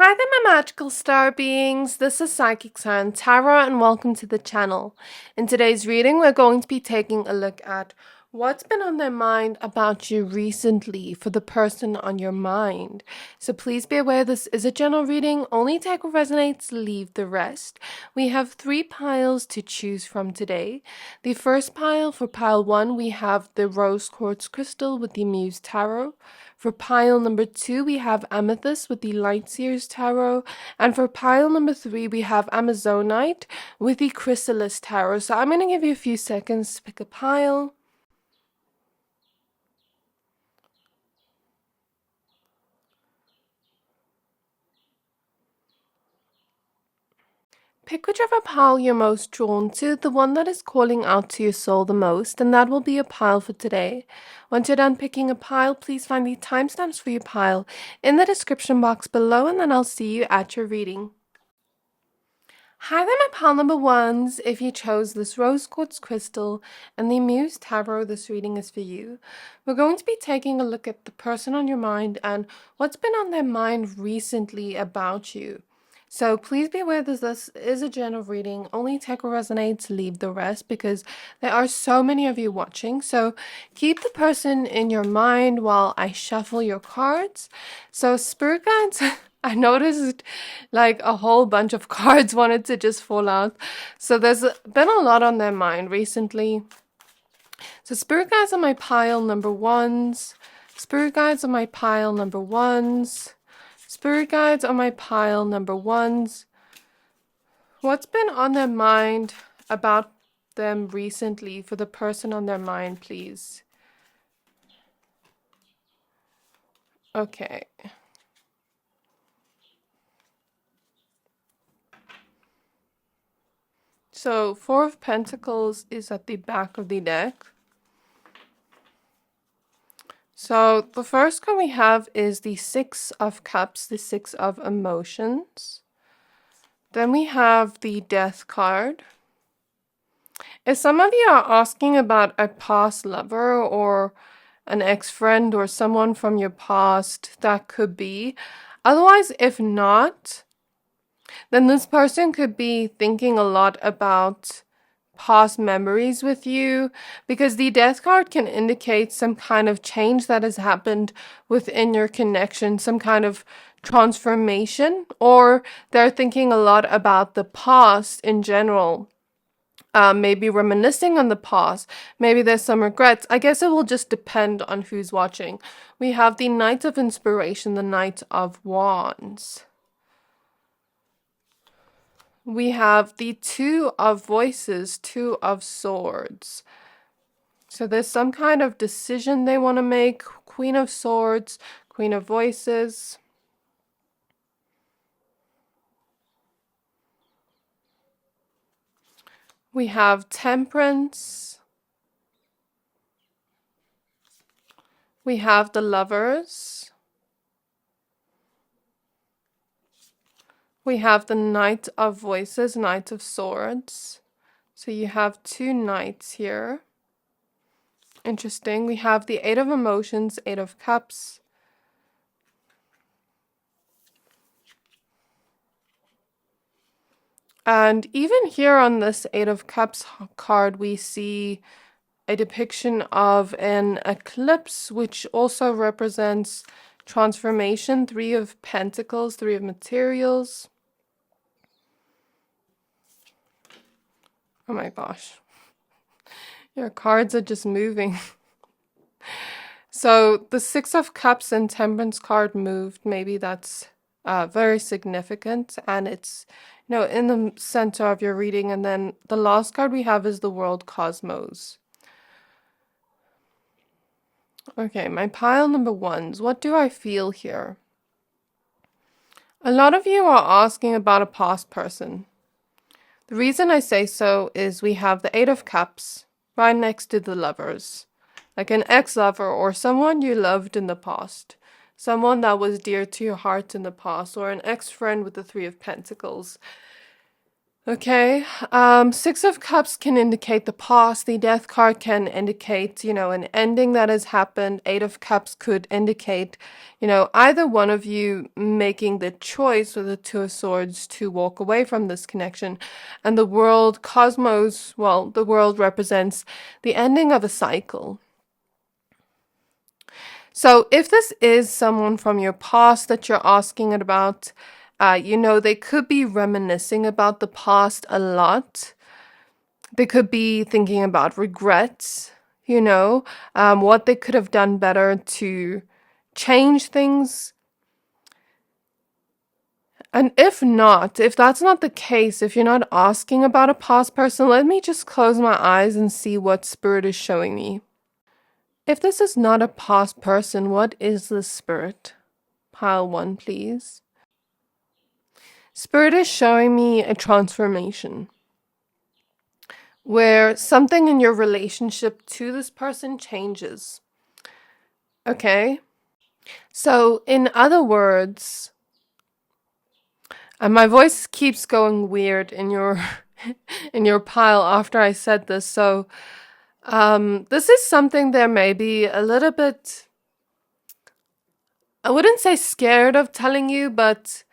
Hi there, my magical star beings. This is Psychic Siren Tarot, and welcome to the channel. In today's reading, we're going to be taking a look at what's been on their mind about you recently for the person on your mind. So please be aware this is a general reading. Only take what resonates, leave the rest. We have 3 piles to choose from today. The first pile, for pile 1, we have the rose quartz crystal with the Muse tarot. For pile number 2, we have Amethyst with the Light Seer's Tarot. And for pile number 3, we have Amazonite with the Chrysalis Tarot. So I'm going to give you a few seconds to pick a pile. Pick whichever pile you're most drawn to, the one that is calling out to your soul the most, and that will be a pile for today. Once you're done picking a pile, please find the timestamps for your pile in the description box below, and then I'll see you at your reading. Hi there, my pile number ones. If you chose this rose quartz crystal and the Muse tarot, this reading is for you. We're going to be taking a look at the person on your mind and what's been on their mind recently about you. So please be aware that this is a general reading. Only take what resonates, leave the rest, because there are so many of you watching. So keep the person in your mind while I shuffle your cards. So spirit guides, I noticed like a whole bunch of cards wanted to just fall out. So there's been a lot on their mind recently. So spirit guides on my pile number ones. Spirit guides on my pile number ones. Spirit guides on my pile number ones. What's been on their mind about them recently for the person on their mind, please? Okay. So 4 of Pentacles is at the back of the deck. So the first card we have is the 6 of Cups, the 6 of Emotions. Then we have the Death card. If some of you are asking about a past lover or an ex-friend or someone from your past, that could be. Otherwise, if not, then this person could be thinking a lot about past memories with you, because the Death card can indicate some kind of change that has happened within your connection, some kind of transformation, or they're thinking a lot about the past in general. Maybe reminiscing on the past. Maybe there's some regrets. I guess it will just depend on who's watching. We have the Knight of Inspiration, the Knight of Wands. We have the 2 of Voices, 2 of Swords. So there's some kind of decision they want to make. Queen of Swords, Queen of Voices. We have Temperance. We have the Lovers. We have the Knight of Voices, Knight of Swords. So you have 2 knights here. Interesting. We have the 8 of Emotions, 8 of Cups. And even here on this 8 of Cups card, we see a depiction of an eclipse, which also represents transformation. 3 of Pentacles, 3 of Materials. Oh my gosh. Your cards are just moving. So the 6 of Cups and Temperance card moved. Maybe that's very significant, and it's, you know, in the center of your reading. And then the last card we have is the World Cosmos. Okay, my pile number ones. What do I feel here? A lot of you are asking about a past person. The reason I say so is we have the 8 of Cups right next to the Lovers. Like an ex-lover or someone you loved in the past. Someone that was dear to your heart in the past, or an ex-friend with the 3 of Pentacles. Okay, Six of Cups can indicate the past. The Death card can indicate, an ending that has happened. Eight of Cups could indicate, either one of you making the choice with the Two of Swords to walk away from this connection. And the world, cosmos, well, the world represents the ending of a cycle. So if this is someone from your past that you're asking about, they could be reminiscing about the past a lot. They could be thinking about regrets, what they could have done better to change things. And if that's not the case, if you're not asking about a past person, let me just close my eyes and see what Spirit is showing me. If this is not a past person, what is this, Spirit? Pile 1, please. Spirit is showing me a transformation where something in your relationship to this person changes. Okay? So, in other words, and my voice keeps going weird in your in your pile after I said this. So, this is something they're maybe a little bit, I wouldn't say scared of telling you, but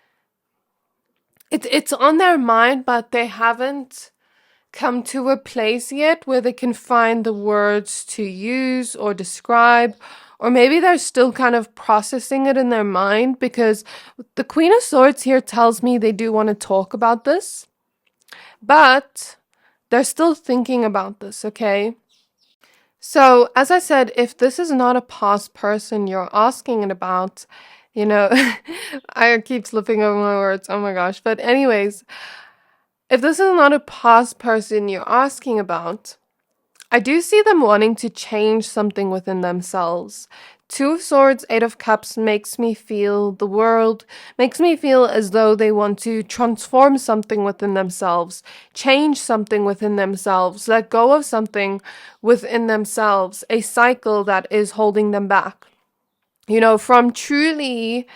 it's on their mind, but they haven't come to a place yet where they can find the words to use or describe, or maybe they're still kind of processing it in their mind, because the Queen of Swords here tells me they do want to talk about this, but they're still thinking about this, okay? So, as I said, if this is not a past person you're asking it about, I keep slipping over my words, oh my gosh. But anyways, if this is not a past person you're asking about, I do see them wanting to change something within themselves. Two of Swords, Eight of Cups makes me feel as though they want to transform something within themselves, change something within themselves, let go of something within themselves, a cycle that is holding them back. From truly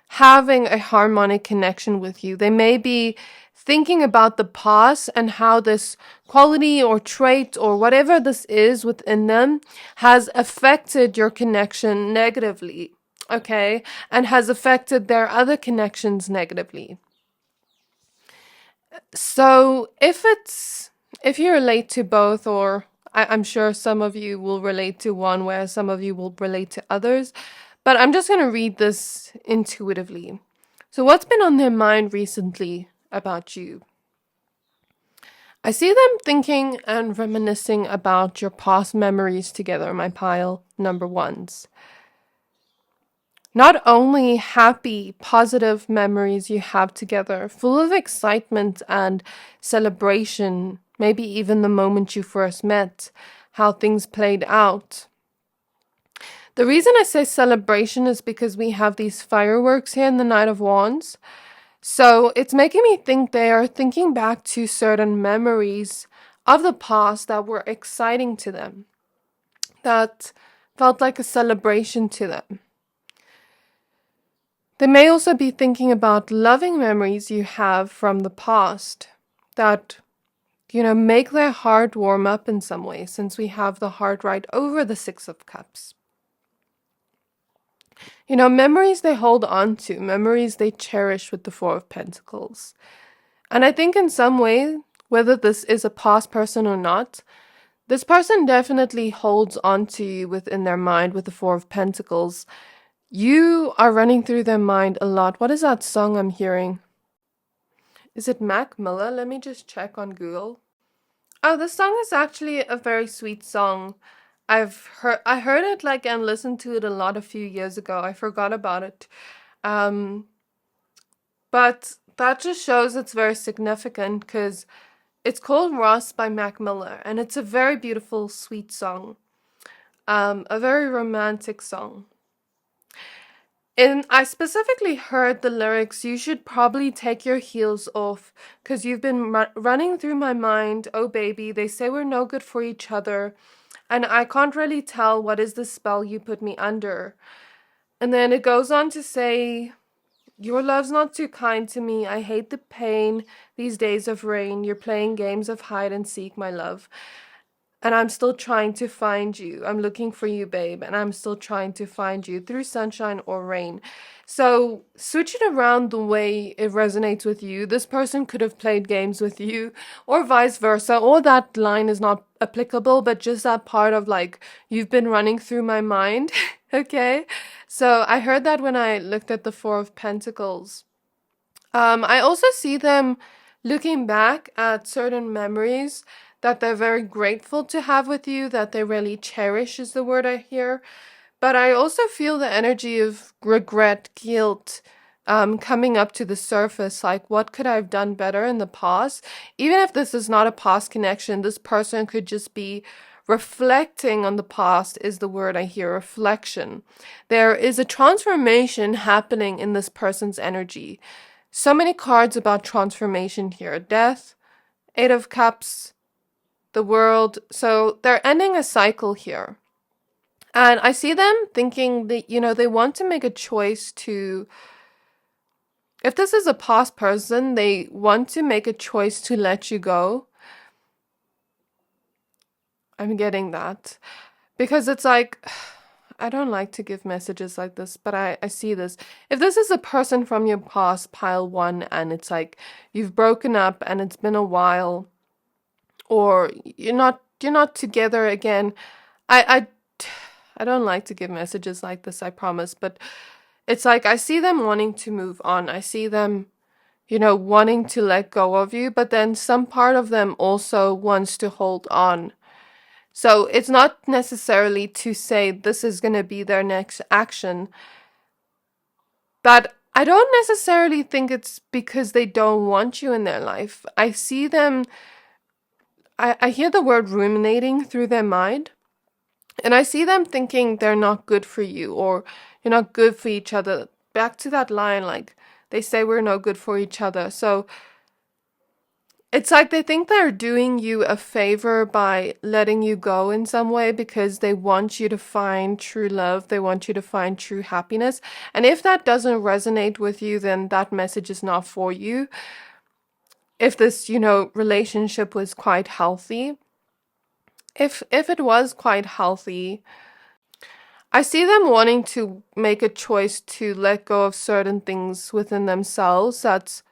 having a harmonic connection with you. They may be thinking about the past and how this quality or trait or whatever this is within them has affected your connection negatively, okay? And has affected their other connections negatively. So if you relate to both, or I'm sure some of you will relate to one, whereas some of you will relate to others, but I'm just going to read this intuitively. So what's been on their mind recently about you? I see them thinking and reminiscing about your past memories together, my pile number ones. Not only happy, positive memories you have together, full of excitement and celebration, maybe even the moment you first met, how things played out. The reason I say celebration is because we have these fireworks here in the Knight of Wands. So it's making me think they are thinking back to certain memories of the past that were exciting to them, that felt like a celebration to them. They may also be thinking about loving memories you have from the past that, make their heart warm up in some way, since we have the heart right over the Six of Cups. Memories they hold on to, memories they cherish with the Four of Pentacles. And I think in some way, whether this is a past person or not, this person definitely holds on to you within their mind with the Four of Pentacles. You are running through their mind a lot. What is that song I'm hearing? Is it Mac Miller? Let me just check on Google. Oh, this song is actually a very sweet song. I heard it and listened to it a lot a few years ago. I forgot about it. But that just shows it's very significant, because it's called Ross by Mac Miller, and it's a very beautiful, sweet song. A very romantic song. And I specifically heard the lyrics, "You should probably take your heels off, because you've been running through my mind. Oh baby, they say we're no good for each other, and I can't really tell what is the spell you put me under." And then it goes on to say, Your love's not too kind to me. I hate the pain these days of rain. You're playing games of hide and seek, my love. And I'm still trying to find you. I'm looking for you, babe, and I'm still trying to find you through sunshine or rain. So switch it around the way it resonates with you. This person could have played games with you, or vice versa, or that line is not applicable, but just that part of like, you've been running through my mind. Okay? So I heard that when I looked at the Four of Pentacles. I also see them looking back at certain memories that they're very grateful to have with you, that they really cherish is the word I hear. But I also feel the energy of regret, guilt, coming up to the surface. Like, what could I have done better in the past? Even if this is not a past connection, this person could just be reflecting on the past is the word I hear, reflection. There is a transformation happening in this person's energy. So many cards about transformation here. Death, Eight of Cups, the World. So they're ending a cycle here. And I see them thinking that, they want to make a choice to, if this is a past person, they want to make a choice to let you go. I'm getting that. Because it's like, I don't like to give messages like this, but I see this. If this is a person from your past, pile one, and it's like you've broken up and it's been a while, or you're not together again. I don't like to give messages like this, I promise, but it's like I see them wanting to move on. I see them, wanting to let go of you, but then some part of them also wants to hold on. So it's not necessarily to say this is going to be their next action, but I don't necessarily think it's because they don't want you in their life. I see them, I hear the word ruminating through their mind, and I see them thinking they're not good for you, or you're not good for each other. Back to that line, like they say we're no good for each other. So it's like they think they're doing you a favor by letting you go in some way because they want you to find true love. They want you to find true happiness. And if that doesn't resonate with you, then that message is not for you. If this, relationship was quite healthy, if it was quite healthy, I see them wanting to make a choice to let go of certain things within themselves that's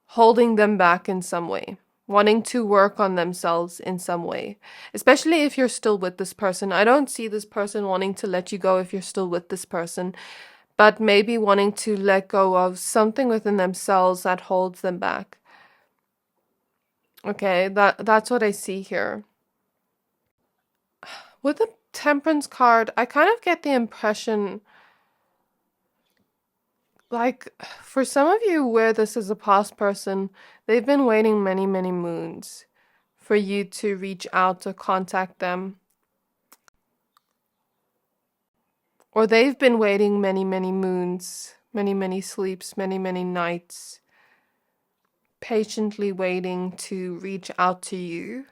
holding them back in some way, wanting to work on themselves in some way, especially if you're still with this person. I don't see this person wanting to let you go if you're still with this person, but maybe wanting to let go of something within themselves that holds them back. Okay, that's what I see here. With the Temperance card, I kind of get the impression, like, for some of you where this is a past person, they've been waiting many, many moons for you to reach out or contact them. Or they've been waiting many, many moons, many, many sleeps, many, many nights, patiently waiting to reach out to you.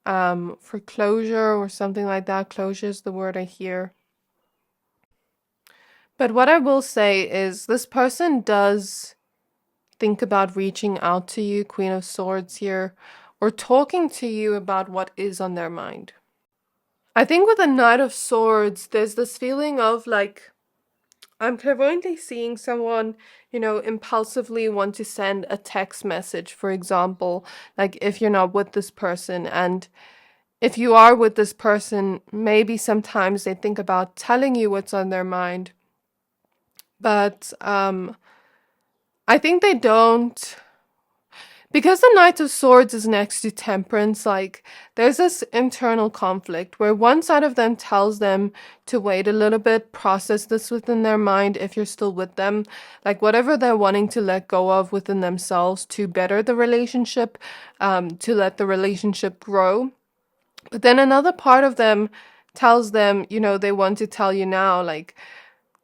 For closure or something like that. Closure is the word I hear. But what I will say is this person does think about reaching out to you, Queen of Swords here, or talking to you about what is on their mind. I think with the Knight of Swords, there's this feeling of like, I'm clairvoyantly seeing someone, impulsively want to send a text message, for example, like if you're not with this person, and if you are with this person, maybe sometimes they think about telling you what's on their mind. But I think they don't, because the Knight of Swords is next to Temperance, like there's this internal conflict where one side of them tells them to wait a little bit, process this within their mind if you're still with them, like whatever they're wanting to let go of within themselves to better the relationship, to let the relationship grow. But then another part of them tells them, they want to tell you now, like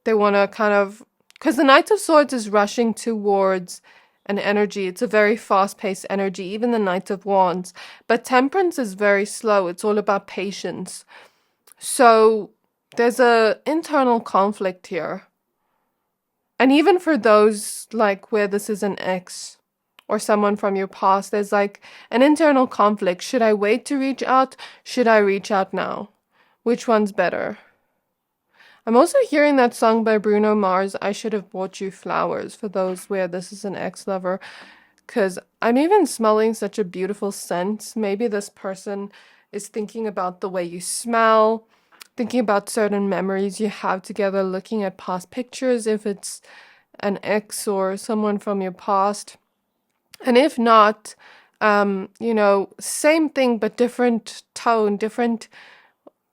they want to kind of, because the Knight of Swords is rushing towards an energy. It's a very fast-paced energy, even the Knight of Wands. But Temperance is very slow. It's all about patience. So there's a internal conflict here. And even for those like where this is an ex or someone from your past, there's like an internal conflict. Should I wait to reach out? Should I reach out now? Which one's better? I'm also hearing that song by Bruno Mars, I Should Have Bought You Flowers, for those where this is an ex-lover. Because I'm even smelling such a beautiful scent. Maybe this person is thinking about the way you smell, thinking about certain memories you have together, looking at past pictures if it's an ex or someone from your past. And if not, same thing but different tone,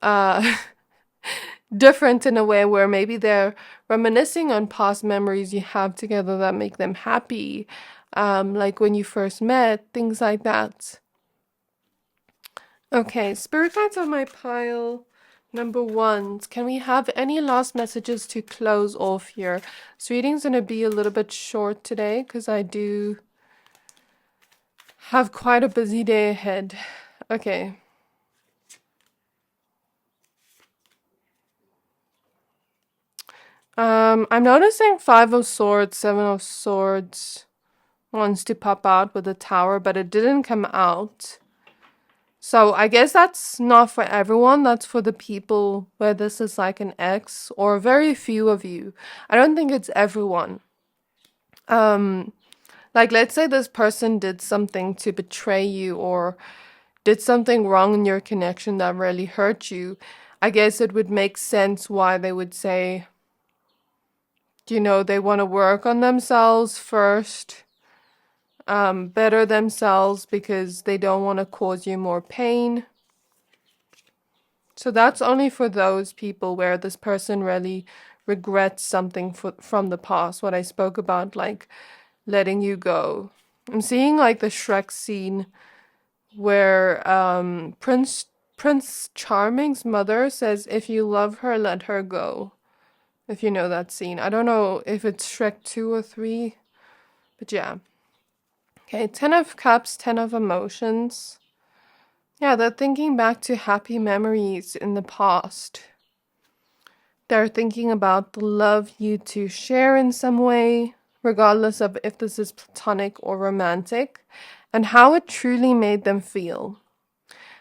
uh different in a way where maybe they're reminiscing on past memories you have together that make them happy, like when you first met, things like that. Okay, spirit guides on my pile. Number one, can we have any last messages to close off here? This reading's going to be a little bit short today because I do have quite a busy day ahead. Okay. I'm noticing 5 of Swords, 7 of Swords wants to pop out with the Tower, but it didn't come out. So I guess that's not for everyone. That's for the people where this is like an ex, or very few of you. I don't think it's everyone. Like let's say this person did something to betray you or did something wrong in your connection that really hurt you. I guess it would make sense why they would say, they want to work on themselves first, better themselves because they don't want to cause you more pain. So that's only for those people where this person really regrets something from the past, what I spoke about, like letting you go. I'm seeing like the Shrek scene where Prince Charming's mother says, if you love her, let her go. If you know that scene. I don't know if it's Shrek 2 or 3, but yeah. Okay, 10 of Cups, 10 of Emotions. Yeah, they're thinking back to happy memories in the past. They're thinking about the love you two share in some way, regardless of if this is platonic or romantic, and how it truly made them feel.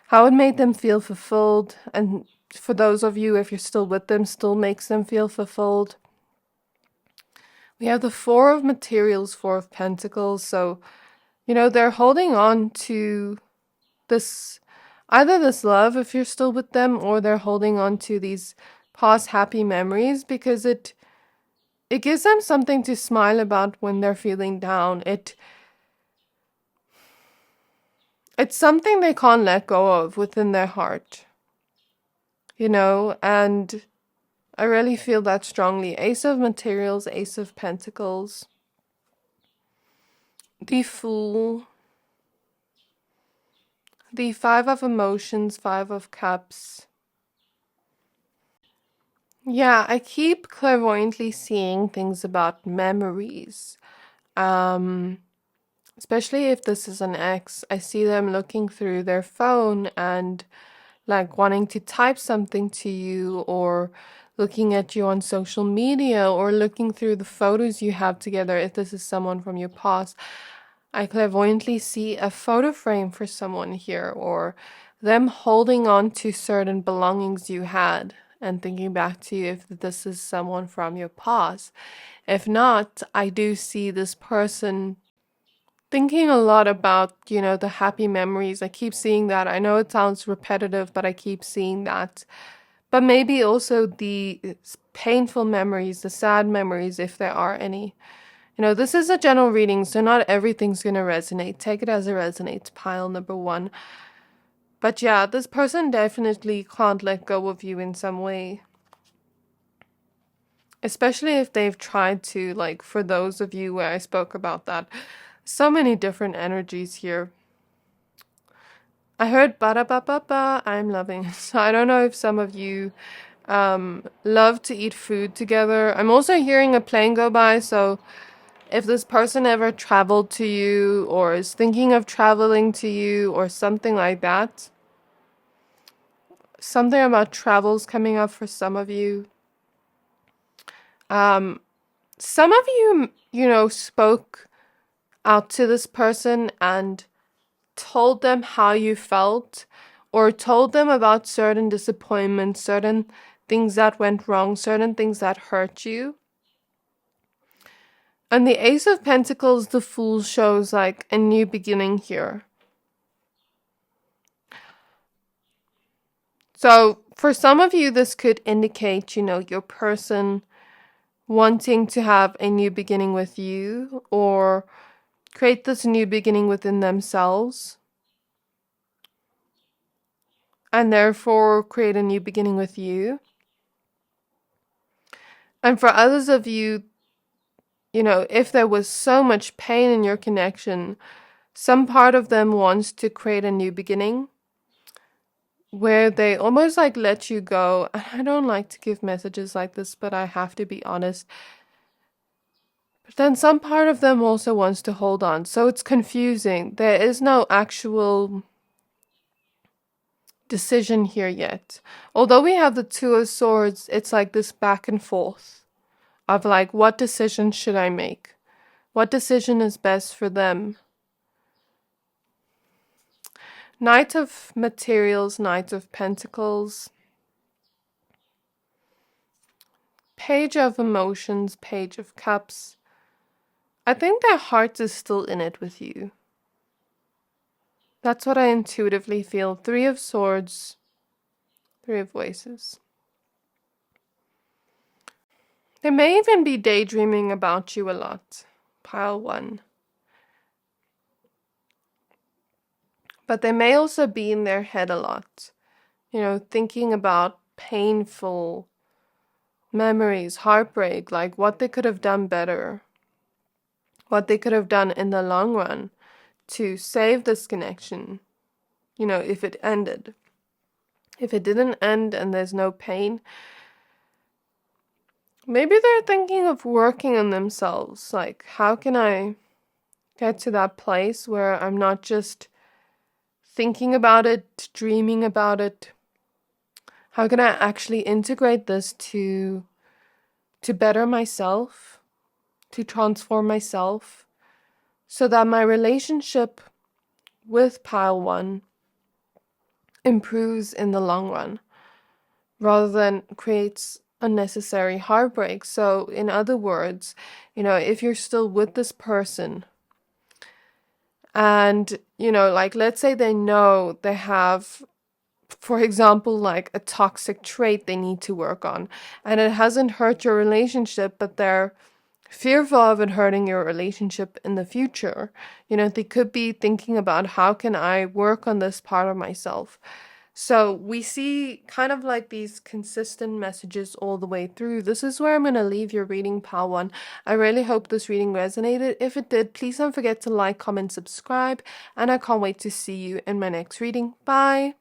How it made them feel fulfilled, and for those of you, if you're still with them, still makes them feel fulfilled. We have the 4 of Materials, 4 of Pentacles, so, they're holding on to this, either this love if you're still with them, or they're holding on to these past happy memories because it gives them something to smile about when they're feeling down. It's something they can't let go of within their heart, and I really feel that strongly. Ace of Materials, Ace of Pentacles, the Fool, the 5 of Emotions, 5 of Cups. Yeah, I keep clairvoyantly seeing things about memories. Especially if this is an ex, I see them looking through their phone and like wanting to type something to you, or looking at you on social media, or looking through the photos you have together if this is someone from your past. I clairvoyantly see a photo frame for someone here, or them holding on to certain belongings you had and thinking back to you if this is someone from your past. If not, I do see this person thinking a lot about, the happy memories. I keep seeing that. I know it sounds repetitive, but I keep seeing that. But maybe also the painful memories, the sad memories, if there are any. This is a general reading, so not everything's going to resonate. Take it as it resonates, pile number 1. But yeah, this person definitely can't let go of you in some way. Especially if they've tried to, like, for those of you where I spoke about that. So many different energies here. I heard ba-da-ba-ba-ba, I'm loving. So I don't know if some of you love to eat food together. I'm also hearing a plane go by, so if this person ever traveled to you or is thinking of traveling to you or something like that, something about travels coming up for some of you. some of you, spoke out to this person and told them how you felt, or told them about certain disappointments, certain things that went wrong, certain things that hurt you. And the Ace of Pentacles, the Fool, shows like a new beginning here. So for some of you, this could indicate, your person wanting to have a new beginning with you, or create this new beginning within themselves, and therefore create a new beginning with you. And for others of you, if there was so much pain in your connection, some part of them wants to create a new beginning where they almost like let you go. And I don't like to give messages like this, but I have to be honest. But then some part of them also wants to hold on. So it's confusing. There is no actual decision here yet. Although we have the Two of Swords, it's like this back and forth of like, what decision should I make? What decision is best for them? Knight of Materials, Knight of Pentacles, Page of Emotions, Page of Cups. I think their heart is still in it with you. That's what I intuitively feel. Three of Swords, Three of Voices. They may even be daydreaming about you a lot. Pile 1. But they may also be in their head a lot. Thinking about painful memories, heartbreak, like what they could have done better. What they could have done in the long run to save this connection. If it ended. If it didn't end and there's no pain, maybe they're thinking of working on themselves. Like, how can I get to that place where I'm not just thinking about it, dreaming about it? How can I actually integrate this to better myself, to transform myself, so that my relationship with Pile 1 improves in the long run, rather than creates unnecessary heartbreak. So in other words, if you're still with this person and, like, let's say they know they have, for example, like a toxic trait they need to work on, and it hasn't hurt your relationship, but they're fearful of it hurting your relationship in the future. They could be thinking about, how can I work on this part of myself? So we see kind of like these consistent messages all the way through. This is where I'm going to leave your reading, Pile 1. I really hope this reading resonated. If it did, please don't forget to like, comment, subscribe, and I can't wait to see you in my next reading. Bye!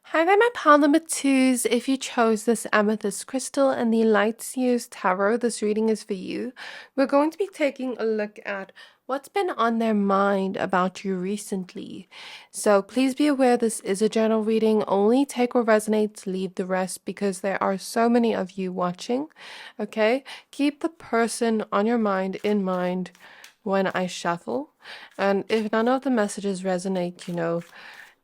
Hi there, my pile number 2s. If you chose this Amethyst crystal and the Light Seers Tarot, this reading is for you. We're going to be taking a look at what's been on their mind about you recently. So please be aware this is a general reading. Only take what resonates, leave the rest, because there are so many of you watching. Okay? Keep the person on your mind in mind when I shuffle. And if none of the messages resonate,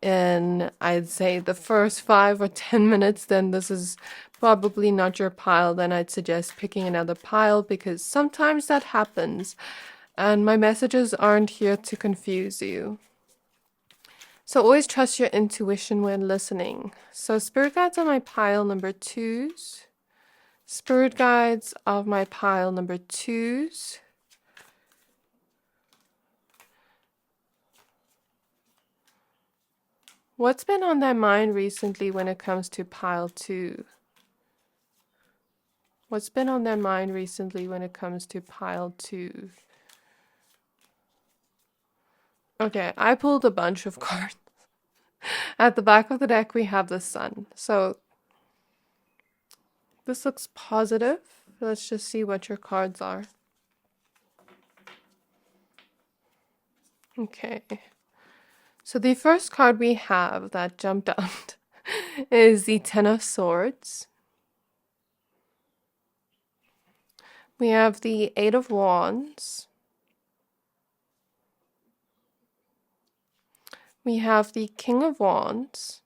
in, I'd say, the first 5 or 10 minutes, then this is probably not your pile. Then I'd suggest picking another pile, because sometimes that happens and my messages aren't here to confuse you. So always trust your intuition when listening. So spirit guides on my pile number 2s. Spirit guides of my pile number 2s. What's been on their mind recently when it comes to pile 2? What's been on their mind recently when it comes to pile 2? Okay, I pulled a bunch of cards. At the back of the deck, we have the Sun. So this looks positive. Let's just see what your cards are. Okay. So the first card we have that jumped out is the Ten of Swords. We have the Eight of Wands. We have the King of Wands.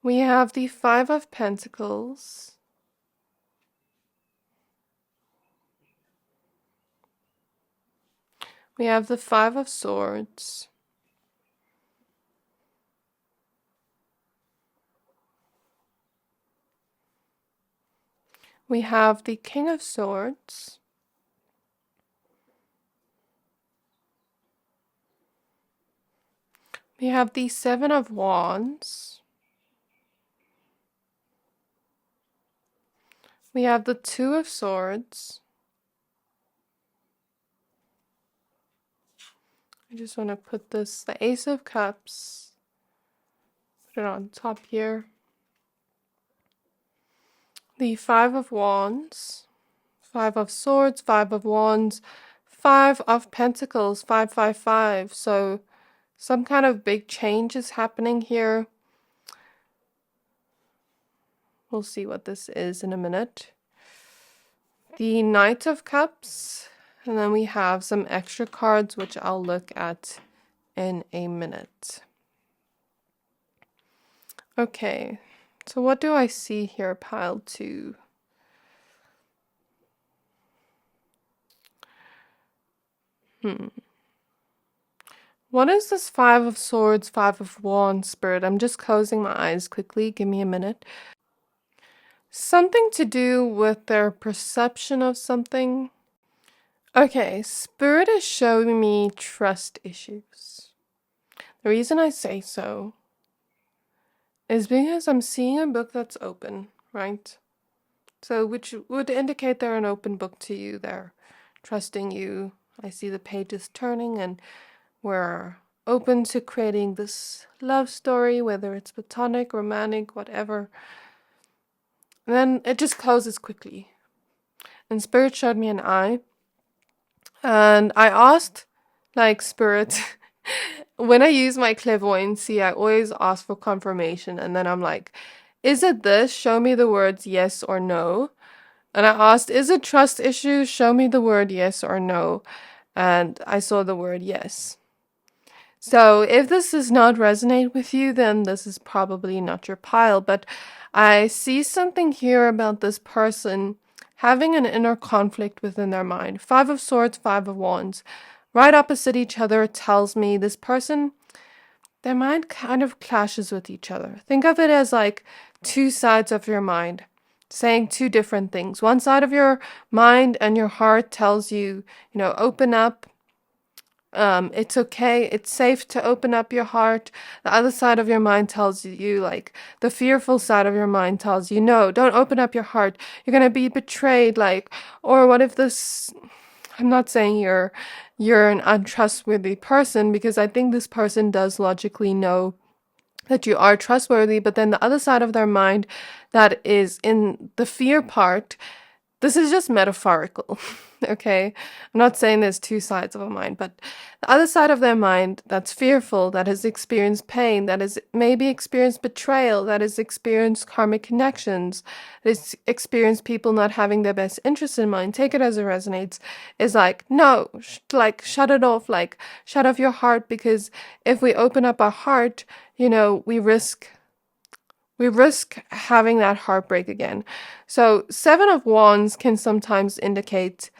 We have the Five of Pentacles. We have the Five of Swords. We have the King of Swords. We have the Seven of Wands. We have the Two of Swords. I just want to put this, the Ace of Cups, put it on top here. The Five of Wands, Five of Swords, Five of Wands, Five of Pentacles, 555. So some kind of big change is happening here. We'll see what this is in a minute. The Knight of Cups, and then we have some extra cards which I'll look at in a minute. Okay, so what do I see here, pile 2? What is this Five of Swords, Five of Wands, Spirit? I'm just closing my eyes quickly. Give me a minute. Something to do with their perception of something. Okay, Spirit is showing me trust issues. The reason I say so is because I'm seeing a book that's open, right? So which would indicate they're an open book to you. They're trusting you. I see the pages turning and we're open to creating this love story, whether it's platonic, romantic, whatever. And then it just closes quickly. And Spirit showed me an eye. And I asked, like, Spirit, when I use my clairvoyancy, I always ask for confirmation. And then I'm like, is it this? Show me the words yes or no. And I asked, is it trust issues? Show me the word yes or no. And I saw the word yes. So if this does not resonate with you, then this is probably not your pile. But I see something here about this person having an inner conflict within their mind. Five of Swords, Five of Wands. Right opposite each other tells me this person, their mind kind of clashes with each other. Think of it as like two sides of your mind saying two different things. One side of your mind and your heart tells you, open up. It's okay. It's safe to open up your heart. The other side of your mind tells you, like, the fearful side of your mind tells you, no, don't open up your heart. You're going to be betrayed. Like, or what if this, I'm not saying you're an untrustworthy person, because I think this person does logically know that you are trustworthy, but then the other side of their mind that is in the fear part, this is just metaphorical, okay? I'm not saying there's two sides of a mind, but the other side of their mind that's fearful, that has experienced pain, that has maybe experienced betrayal, that has experienced karmic connections, that has experienced people not having their best interests in mind, take it as it resonates, is like, no, shut it off, like, shut off your heart, because if we open up our heart, we risk having that heartbreak again. So Seven of Wands can sometimes indicate,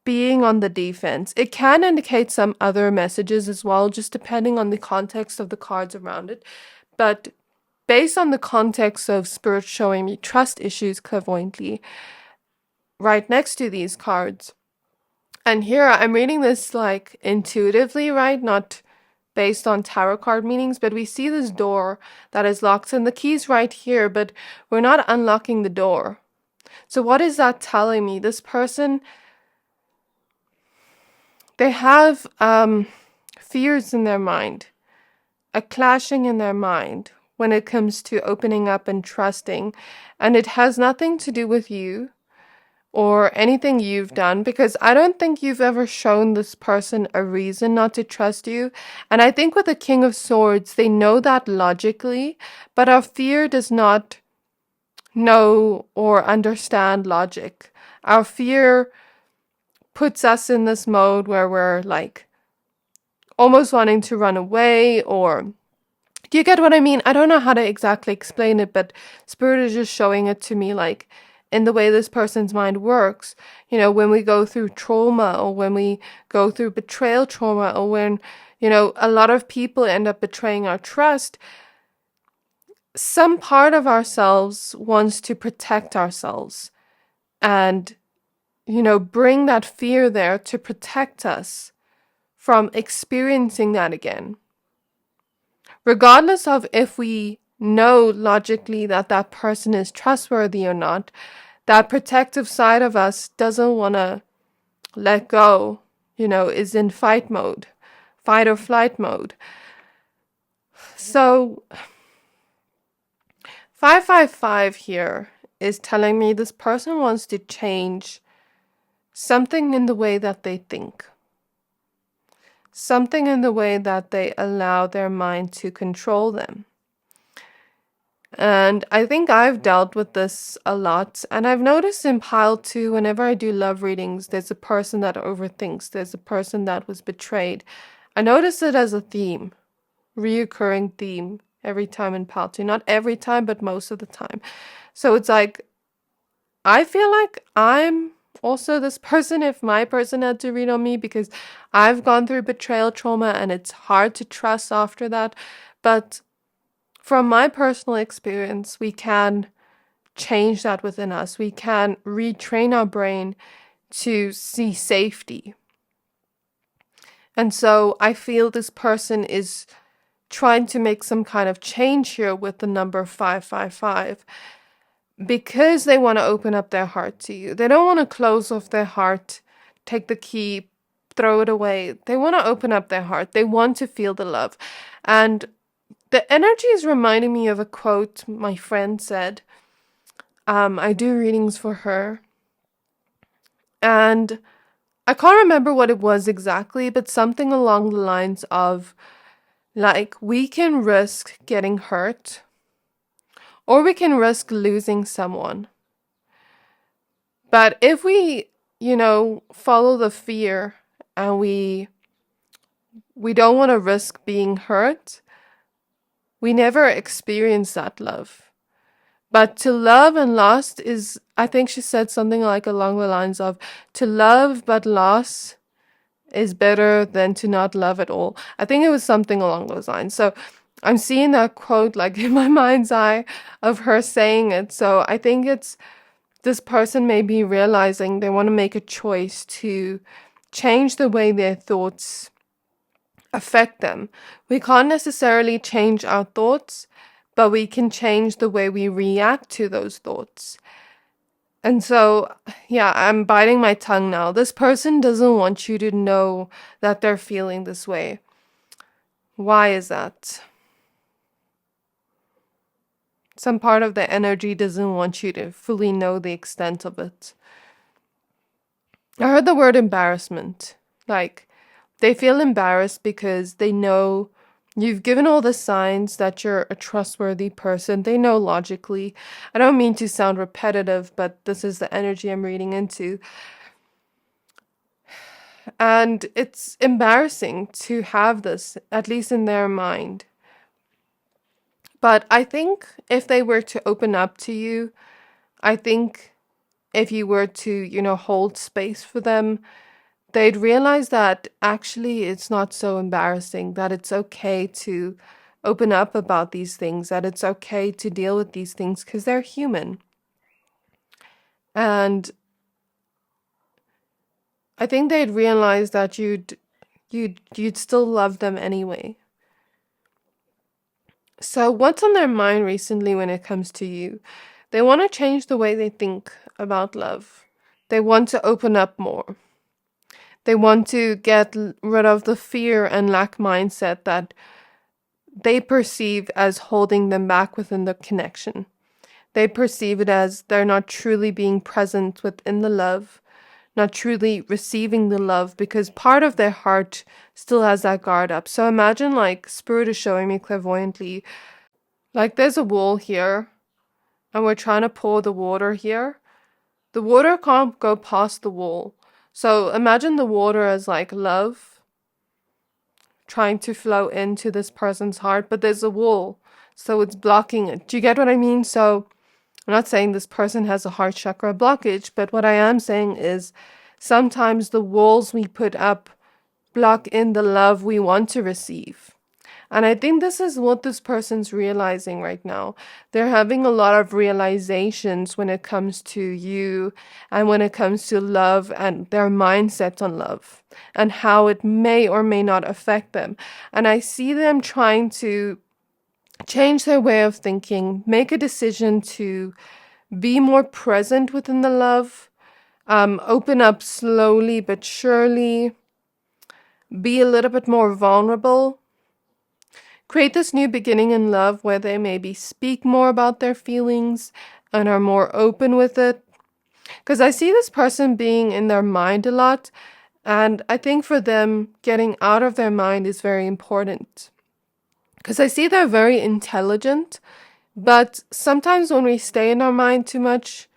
being on the defense. It can indicate some other messages as well, just depending on the context of the cards around it. But based on the context of Spirit showing me trust issues clairvoyantly, right next to these cards. And here I'm reading this like intuitively, right? Not based on tarot card meanings, but we see this door that is locked and the key's right here, but we're not unlocking the door. So what is that telling me? This person, they have fears in their mind, a clashing in their mind when it comes to opening up and trusting. And it has nothing to do with you or anything you've done, because I don't think you've ever shown this person a reason not to trust you. And I think with the King of Swords, they know that logically, but our fear does not know or understand logic. Our fear puts us in this mode where we're like almost wanting to run away, or do you get what I mean? I don't know how to exactly explain it, but Spirit is just showing it to me, like in the way this person's mind works. You know, when we go through trauma, or when we go through betrayal trauma, or when, you know, a lot of people end up betraying our trust, some part of ourselves wants to protect ourselves and, you know, bring that fear there to protect us from experiencing that again. Regardless of if we know logically that that person is trustworthy or not, that protective side of us doesn't want to let go, you know, is in fight or flight mode. So 555 here is telling me this person wants to change something in the way that they think. Something in the way that they allow their mind to control them. And I think I've dealt with this a lot. And I've noticed in pile 2, whenever I do love readings, there's a person that overthinks. There's a person that was betrayed. I notice it as a theme, reoccurring theme every time in pile 2. Not every time, but most of the time. So it's like, I feel like I'm also this person if my person had to read on me, because I've gone through betrayal trauma and it's hard to trust after that. But from my personal experience, we can change that within us. We can retrain our brain to see safety. And so I feel this person is trying to make some kind of change here with the number 555. Because they want to open up their heart to you. They don't want to close off their heart, take the key, throw it away. They want to open up their heart. They want to feel the love. And the energy is reminding me of a quote my friend said. I do readings for her. And I can't remember what it was exactly, but something along the lines of, like, we can risk getting hurt, or we can risk losing someone. But if we, you know, follow the fear and we don't want to risk being hurt, we never experience that love. But to love and lost is, I think she said something like along the lines of, to love but loss is better than to not love at all. I think it was something along those lines. So I'm seeing that quote like in my mind's eye of her saying it. So I think it's this person may be realizing they want to make a choice to change the way their thoughts affect them. We can't necessarily change our thoughts, but we can change the way we react to those thoughts. And so, yeah, I'm biting my tongue now. This person doesn't want you to know that they're feeling this way. Why is that? Some part of the energy doesn't want you to fully know the extent of it. I heard the word embarrassment. Like, they feel embarrassed because they know you've given all the signs that you're a trustworthy person. They know logically. I don't mean to sound repetitive, but this is the energy I'm reading into. And it's embarrassing to have this, at least in their mind. But I think if they were to open up to you, I think if you were to, you know, hold space for them, they'd realize that actually it's not so embarrassing, that it's okay to open up about these things, that it's okay to deal with these things because they're human. And I think they'd realize that you'd still love them anyway. So what's on their mind recently when it comes to you? They want to change the way they think about love. They want to open up more. They want to get rid of the fear and lack mindset that they perceive as holding them back within the connection. They perceive it as they're not truly being present within the love, not truly receiving the love, because part of their heart still has that guard up. So imagine, like, Spirit is showing me clairvoyantly, like there's a wall here, and we're trying to pour the water here, the water can't go past the wall. So imagine the water as like love trying to flow into this person's heart, but there's a wall, so it's blocking it. Do you get what I mean? So I'm not saying this person has a heart chakra blockage, but what I am saying is sometimes the walls we put up block in the love we want to receive. And I think this is what this person's realizing right now. They're having a lot of realizations when it comes to you and when it comes to love and their mindset on love and how it may or may not affect them. And I see them trying to change their way of thinking, make a decision to be more present within the love, open up slowly but surely, be a little bit more vulnerable. Create this new beginning in love where they maybe speak more about their feelings and are more open with it. Because I see this person being in their mind a lot, and I think for them, getting out of their mind is very important. Because I see they're very intelligent, but sometimes when we stay in our mind too much,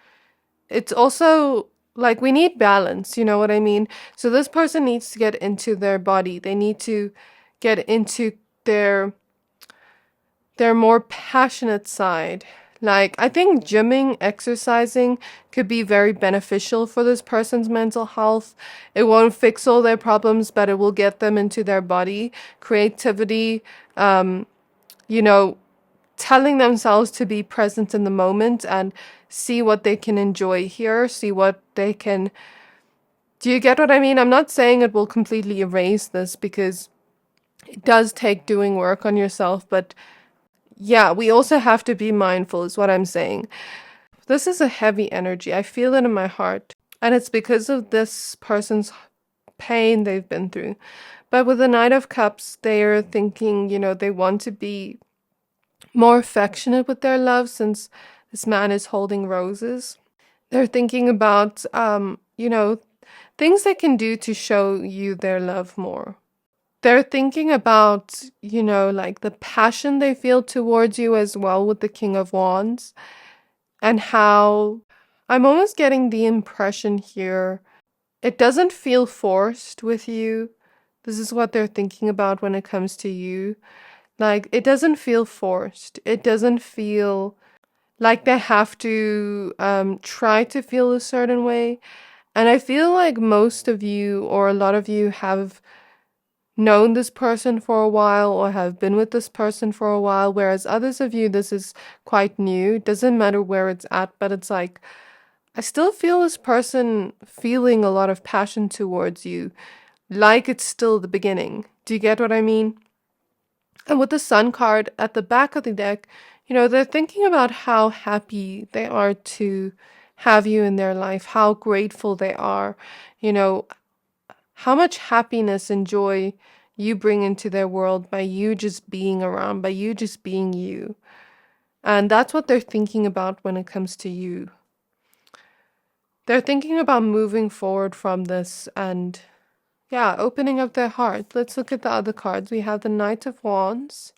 it's also like we need balance, you know what I mean? So this person needs to get into their body. They need to get into their more passionate side. Like, I think gymming, exercising could be very beneficial for this person's mental health. It won't fix all their problems, but it will get them into their body. Creativity, you know, telling themselves to be present in the moment and see what they can enjoy here, see what they can... Do you get what I mean? I'm not saying it will completely erase this because it does take doing work on yourself, but yeah, we also have to be mindful is what I'm saying. This is a heavy energy. I feel it in my heart. And it's because of this person's pain they've been through. But with the Knight of Cups, they're thinking, you know, they want to be more affectionate with their love since this man is holding roses. They're thinking about, you know, things they can do to show you their love more. They're thinking about, you know, like the passion they feel towards you as well with the King of Wands, and how I'm almost getting the impression here it doesn't feel forced with you. This is what they're thinking about when it comes to you. Like, it doesn't feel forced. It doesn't feel like they have to try to feel a certain way. And I feel like most of you or a lot of you have known this person for a while or have been with this person for a while, whereas others of you, this is quite new. It doesn't matter where it's at, but it's like, I still feel this person feeling a lot of passion towards you, like it's still the beginning. Do you get what I mean? And with the Sun card at the back of the deck, you know, they're thinking about how happy they are to have you in their life, how grateful they are, you know, how much happiness and joy you bring into their world by you just being around, by you just being you. And that's what they're thinking about when it comes to you. They're thinking about moving forward from this and, yeah, opening up their heart. Let's look at the other cards. We have the Knight of Wands.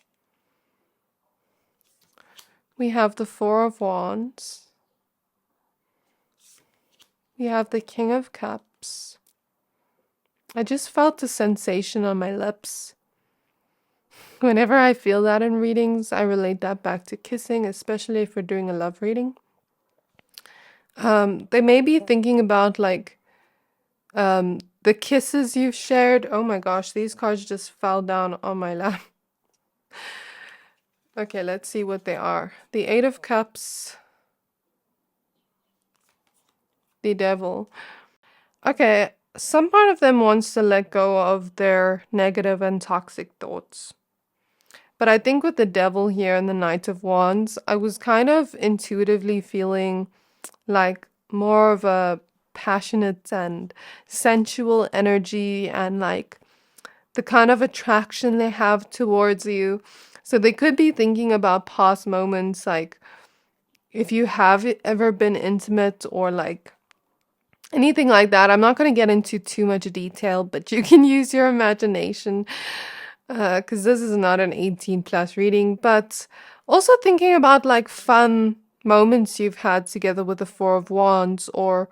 We have the Four of Wands. We have the King of Cups. I just felt a sensation on my lips. Whenever I feel that in readings, I relate that back to kissing, especially if we're doing a love reading. They may be thinking about like the kisses you've shared. Oh my gosh, these cards just fell down on my lap. Okay, let's see what they are. The Eight of Cups. The Devil. Okay, some part of them wants to let go of their negative and toxic thoughts. But I think with the Devil here and the Knight of Wands, I was kind of intuitively feeling like more of a passionate and sensual energy and like the kind of attraction they have towards you. So they could be thinking about past moments, like if you have ever been intimate or like anything like that. I'm not going to get into too much detail, but you can use your imagination because this is not an 18 plus reading. But also thinking about like fun moments you've had together with the Four of Wands, or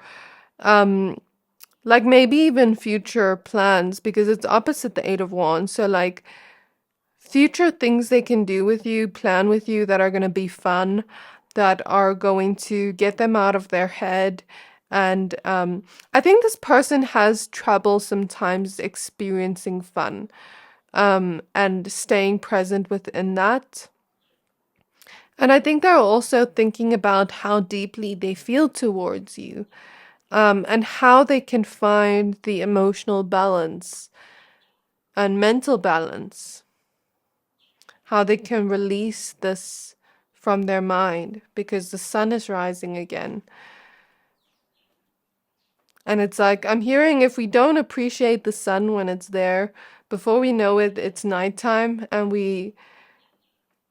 like maybe even future plans, because it's opposite the Eight of Wands. So like future things they can do with you, plan with you, that are going to be fun, that are going to get them out of their head. And I think this person has trouble sometimes experiencing fun, and staying present within that. And I think they're also thinking about how deeply they feel towards you, and how they can find the emotional balance and mental balance, how they can release this from their mind, because the sun is rising again. And it's like, I'm hearing, if we don't appreciate the sun when it's there, before we know it, it's nighttime, and the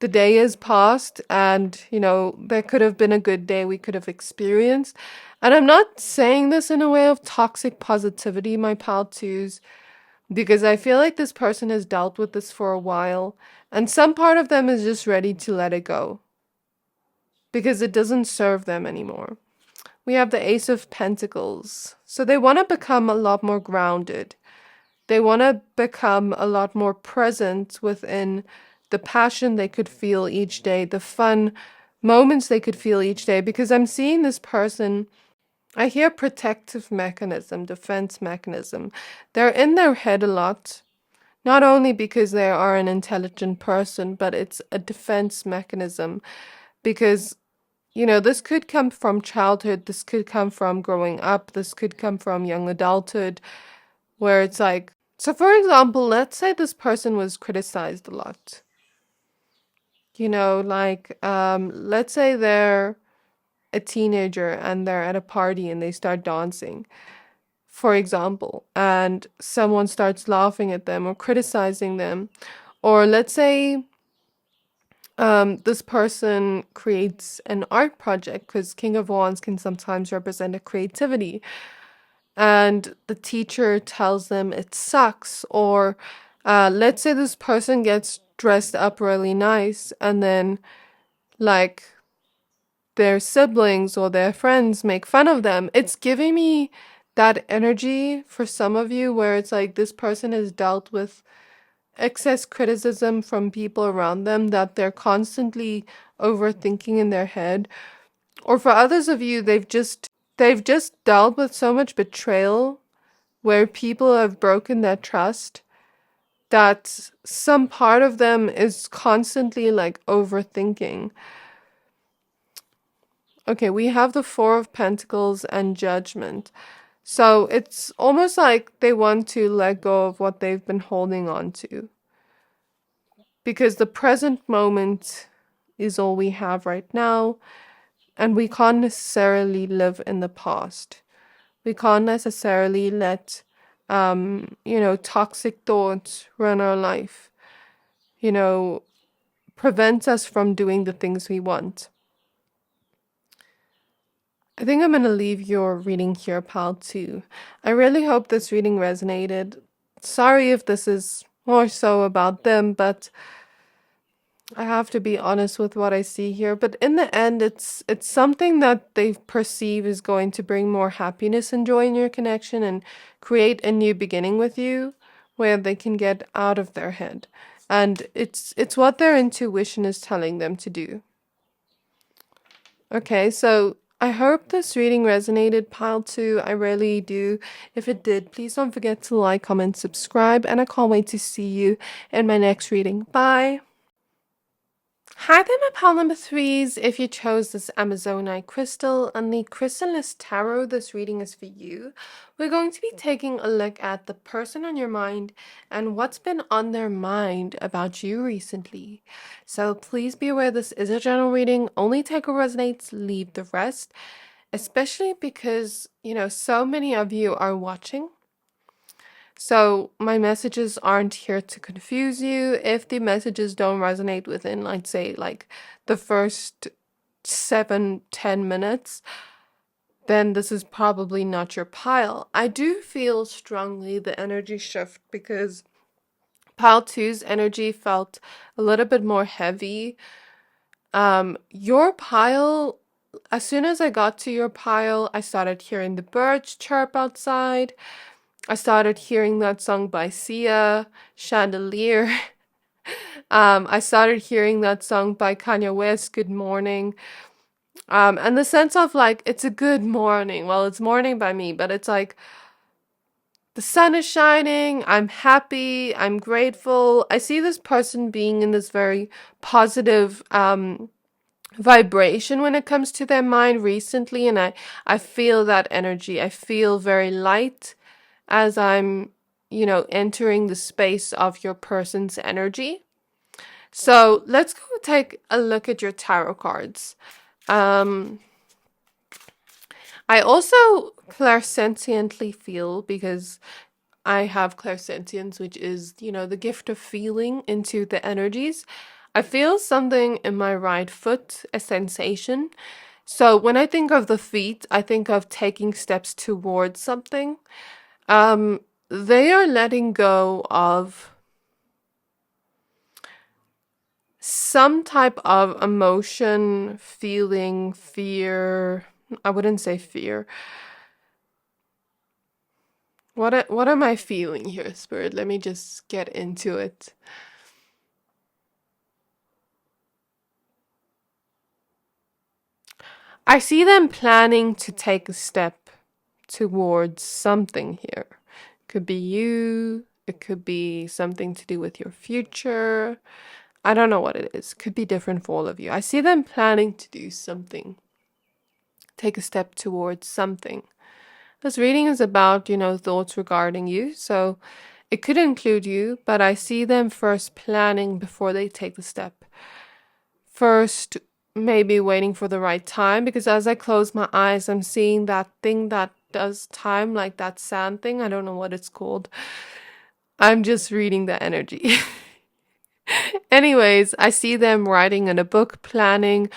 day is past, and there could have been a good day we could have experienced. And I'm not saying this in a way of toxic positivity, my pal twos, because I feel like this person has dealt with this for a while, and some part of them is just ready to let it go because it doesn't serve them anymore. We have the Ace of Pentacles. So they want to become a lot more grounded. They want to become a lot more present within the passion they could feel each day, the fun moments they could feel each day, because I'm seeing this person, I hear protective mechanism, defense mechanism. They're in their head a lot, not only because they are an intelligent person, but it's a defense mechanism, because this could come from childhood, this could come from growing up, this could come from young adulthood, where it's like, so for example, let's say this person was criticized a lot. Let's say they're a teenager and they're at a party and they start dancing, for example, and someone starts laughing at them or criticizing them. Or let's say this person creates an art project, because King of Wands can sometimes represent a creativity, and the teacher tells them it sucks. Or let's say this person gets dressed up really nice, and then like their siblings or their friends make fun of them. It's giving me that energy for some of you, where it's like this person has dealt with excess criticism from people around them, that they're constantly overthinking in their head. Or for others of you, they've just dealt with so much betrayal, where people have broken their trust, that some part of them is constantly like overthinking. Okay, we have the Four of Pentacles and Judgment. So it's almost like they want to let go of what they've been holding on to, because the present moment is all we have right now, and we can't necessarily live in the past. We can't necessarily let toxic thoughts run our life, prevent us from doing the things we want. I think I'm going to leave your reading here, pal, too. I really hope this reading resonated. Sorry if this is more so about them, but I have to be honest with what I see here. But in the end, it's something that they perceive is going to bring more happiness and joy in your connection, and create a new beginning with you, where they can get out of their head. And it's what their intuition is telling them to do. Okay, so I hope this reading resonated, pile 2. I really do. If it did, please don't forget to like, comment, subscribe, and I can't wait to see you in my next reading. Bye! Hi there, my pal number 3s. If you chose this Amazonite crystal and the Chrysalis Tarot, this reading is for you. We're going to be taking a look at the person on your mind and what's been on their mind about you recently. So please be aware this is a general reading. Only take what resonates, leave the rest. Especially because, so many of you are watching. So my messages aren't here to confuse you. If the messages don't resonate within, let's say, like the first 7-10 minutes, then this is probably not your pile. I do feel strongly the energy shift, because pile 2's energy felt a little bit more heavy. Your pile as soon as I got to your pile, I started hearing the birds chirp outside. I started hearing that song by Sia, Chandelier. I started hearing that song by Kanye West, Good Morning. And the sense of like, it's a good morning. Well, it's morning by me, but it's like, the sun is shining. I'm happy. I'm grateful. I see this person being in this very positive vibration when it comes to their mind recently. And I feel that energy. I feel very light as I'm, entering the space of your person's energy. So let's go take a look at your tarot cards. I also clairsentiently feel, because I have clairsentience, which is, the gift of feeling into the energies. I feel something in my right foot, a sensation. So when I think of the feet, I think of taking steps towards something. They are letting go of some type of emotion, feeling, fear. I wouldn't say fear. What am I feeling here, Spirit? Let me just get into it. I see them planning to take a step towards something here. Could be you, it could be something to do with your future. I don't know what it is. Could be different for all of you. I see them planning to do something. Take a step towards something. This reading is about, thoughts regarding you. So it could include you, but I see them first planning before they take the step. First, maybe waiting for the right time, because as I close my eyes, I'm seeing that thing that does time, like that sand thing. I don't know what it's called. I'm just reading the energy. Anyways, I see them writing in a book, planning.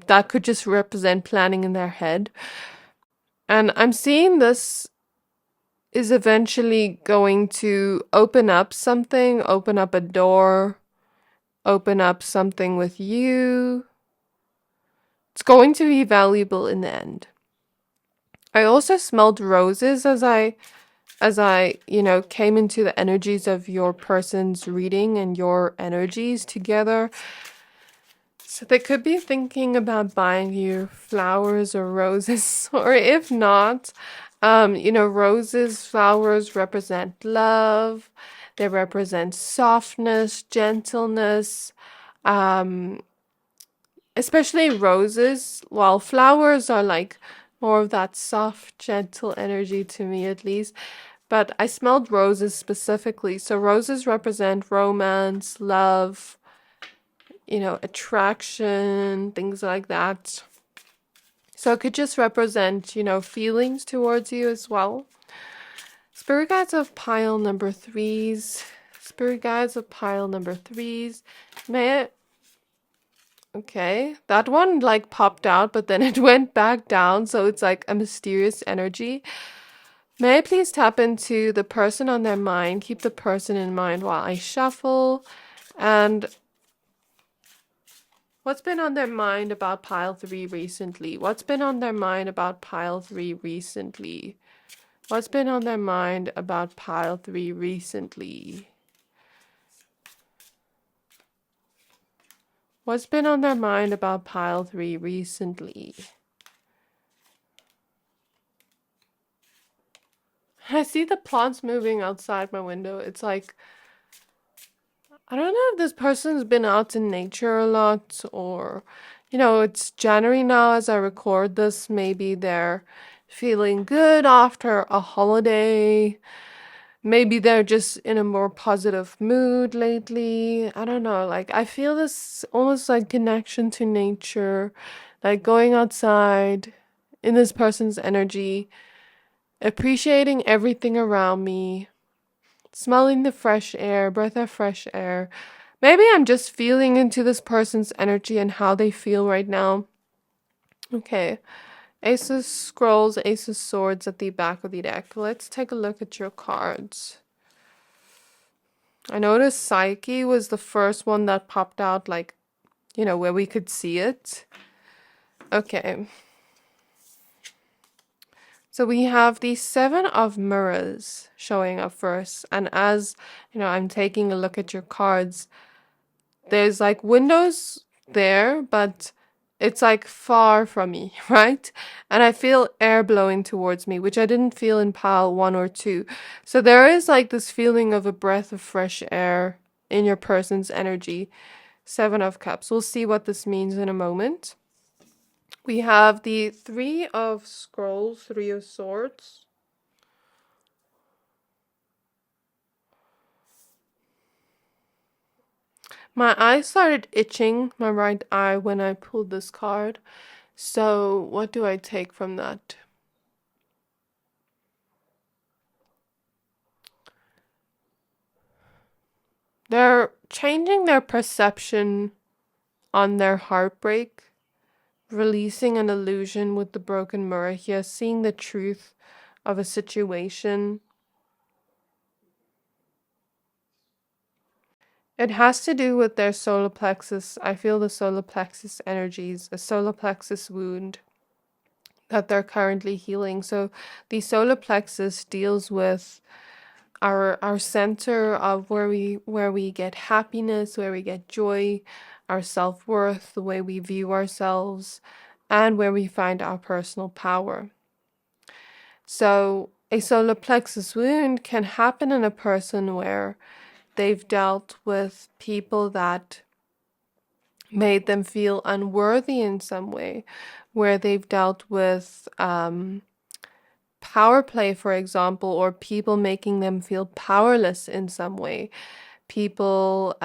That could just represent planning in their head. And I'm seeing this is eventually going to open up something, open up a door, open up something with you. It's going to be valuable in the end. I also smelled roses as I came into the energies of your person's reading and your energies together. So they could be thinking about buying you flowers or roses, or if not, roses, flowers represent love. They represent softness, gentleness, especially roses, while flowers are like more of that soft, gentle energy to me at least. But I smelled roses specifically. So roses represent romance, love, attraction, things like that. So it could just represent, feelings towards you as well. Spirit guides of pile number 3s. Spirit guides of pile number 3s. May I... Okay, that one like popped out, but then it went back down. So it's like a mysterious energy. May I please tap into the person on their mind? Keep the person in mind while I shuffle. And what's been on their mind about pile 3 recently? What's been on their mind about pile 3 recently? What's been on their mind about pile 3 recently? What's been on their mind about pile 3 recently? I see the plants moving outside my window. It's like, I don't know if this person's been out in nature a lot, or, it's January now as I record this. Maybe they're feeling good after a holiday. Maybe they're just in a more positive mood lately. I don't know. Like, I feel this almost like connection to nature, like going outside in this person's energy, appreciating everything around me, smelling the fresh air, breath of fresh air. Maybe I'm just feeling into this person's energy and how they feel right now. Okay. Ace of Scrolls, Ace of Swords at the back of the deck. Let's take a look at your cards. I noticed Psyche was the first one that popped out, like, where we could see it. Okay. So we have the Seven of Mirrors showing up first. And as, I'm taking a look at your cards, there's like windows there, but it's like far from me, right? And I feel air blowing towards me, which I didn't feel in pile 1 or 2. So there is like this feeling of a breath of fresh air in your person's energy. Seven of Cups. We'll see what this means in a moment. We have the Three of Scrolls, Three of Swords. My eye started itching, my right eye, when I pulled this card. So what do I take from that? They're changing their perception on their heartbreak, releasing an illusion with the broken mirror here, seeing the truth of a situation. It has to do with their solar plexus. I feel the solar plexus energies, a solar plexus wound that they're currently healing. So the solar plexus deals with our center of where we get happiness, where we get joy, our self-worth, the way we view ourselves, and where we find our personal power. So a solar plexus wound can happen in a person where they've dealt with people that made them feel unworthy in some way, where they've dealt with power play, for example, or people making them feel powerless in some way, people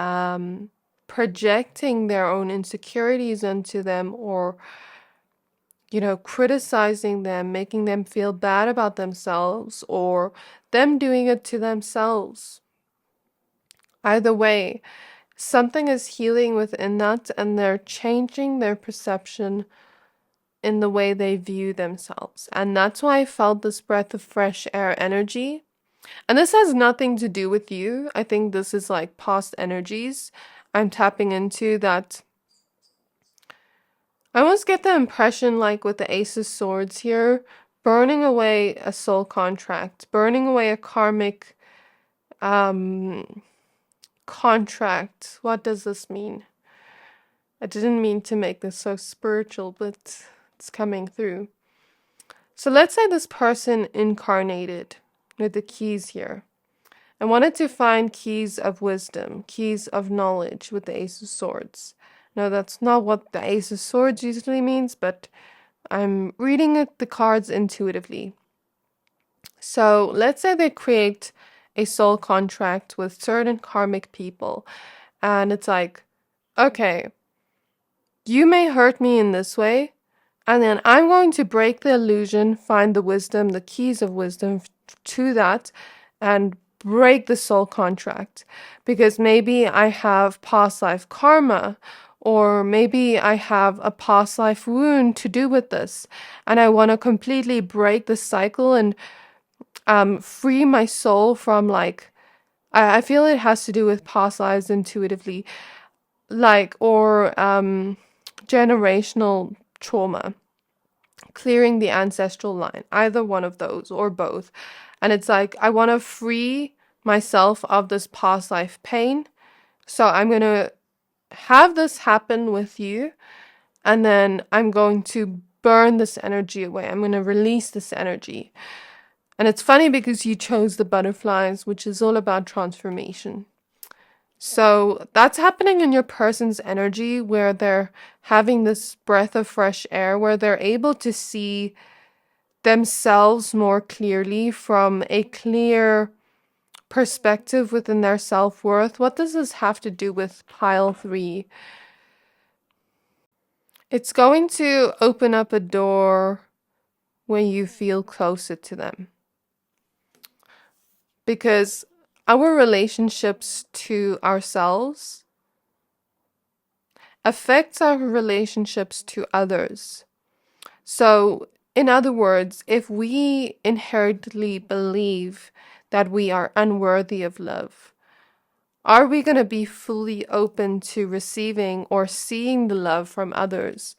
projecting their own insecurities onto them, or criticizing them, making them feel bad about themselves, or them doing it to themselves. Either way, something is healing within that, and they're changing their perception in the way they view themselves. And that's why I felt this breath of fresh air energy. And this has nothing to do with you. I think this is like past energies I'm tapping into that. I almost get the impression, like with the Ace of Swords here, burning away a soul contract, burning away a karmic contract. What does this mean? I didn't mean to make this so spiritual, but it's coming through. So let's say this person incarnated with the keys here. I wanted to find keys of wisdom, keys of knowledge with the Ace of Swords. No, that's not what the Ace of Swords usually means, but I'm reading the cards intuitively. So let's say they create a soul contract with certain karmic people, and it's like, okay, you may hurt me in this way, and then I'm going to break the illusion, find the wisdom, the keys of wisdom to that, and break the soul contract. Because maybe I have past life karma, or maybe I have a past life wound to do with this, and I want to completely break the cycle and free my soul from, like, I feel it has to do with past lives intuitively, like, or generational trauma, clearing the ancestral line, either one of those or both. And it's like, I want to free myself of this past life pain. So I'm going to have this happen with you, and then I'm going to burn this energy away. I'm going to release this energy. And it's funny because you chose the butterflies, which is all about transformation. So that's happening in your person's energy, where they're having this breath of fresh air, where they're able to see themselves more clearly from a clear perspective within their self-worth. What does this have to do with pile 3? It's going to open up a door when you feel closer to them. Because our relationships to ourselves affects our relationships to others. So, in other words, if we inherently believe that we are unworthy of love, are we going to be fully open to receiving or seeing the love from others?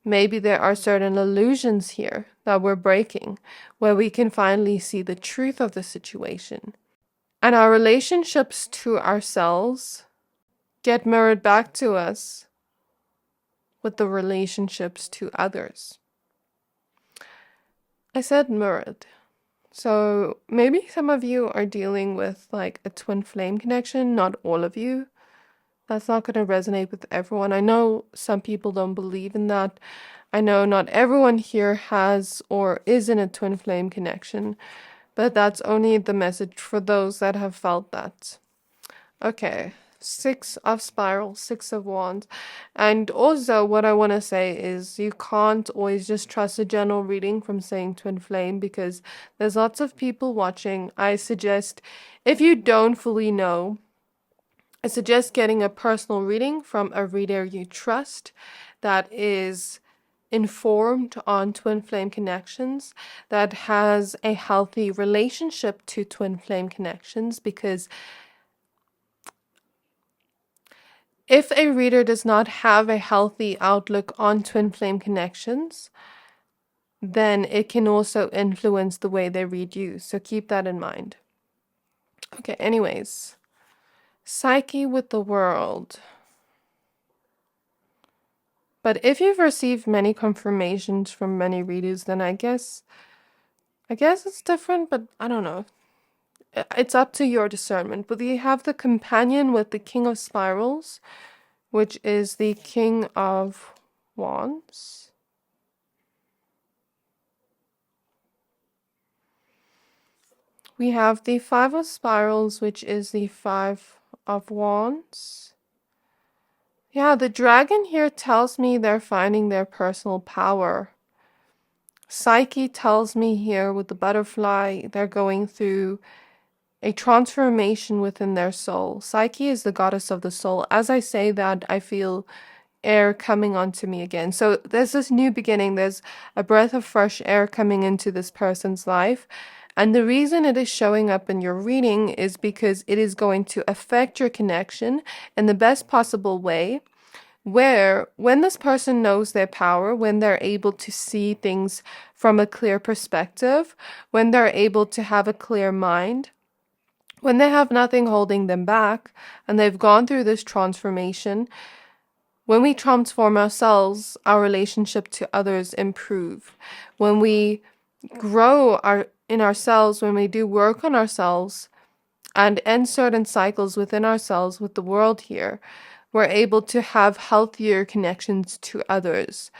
Maybe there are certain illusions here that we're breaking, where we can finally see the truth of the situation. And our relationships to ourselves get mirrored back to us with the relationships to others. I said mirrored. So maybe some of you are dealing with like a twin flame connection, not all of you. That's not going to resonate with everyone. I know some people don't believe in that. I know not everyone here has or is in a twin flame connection, but that's only the message for those that have felt that. Okay, 6 of spirals, 6 of wands. And also what I want to say is you can't always just trust a general reading from saying twin flame, because there's lots of people watching. I suggest, if you don't fully know, I suggest getting a personal reading from a reader you trust that is informed on twin flame connections, that has a healthy relationship to twin flame connections, because if a reader does not have a healthy outlook on twin flame connections, then it can also influence the way they read you. So keep that in mind. Okay, anyways. Psyche with the world. But if you've received many confirmations from many readers, then I guess it's different, but I don't know. It's up to your discernment. But you have the companion with the King of Spirals, which is the King of Wands. We have the 5 of Spirals, which is the 5 of Wands. Yeah, the dragon here tells me they're finding their personal power. Psyche tells me here with the butterfly, they're going through a transformation within their soul. Psyche is the goddess of the soul. As I say that, I feel air coming onto me again. So there's this new beginning. There's a breath of fresh air coming into this person's life. And the reason it is showing up in your reading is because it is going to affect your connection in the best possible way, where when this person knows their power, when they're able to see things from a clear perspective, when they're able to have a clear mind, when they have nothing holding them back, and they've gone through this transformation, when we transform ourselves, our relationship to others improve. When we grow in ourselves, when we do work on ourselves and end certain cycles within ourselves with the world here, we're able to have healthier connections to others.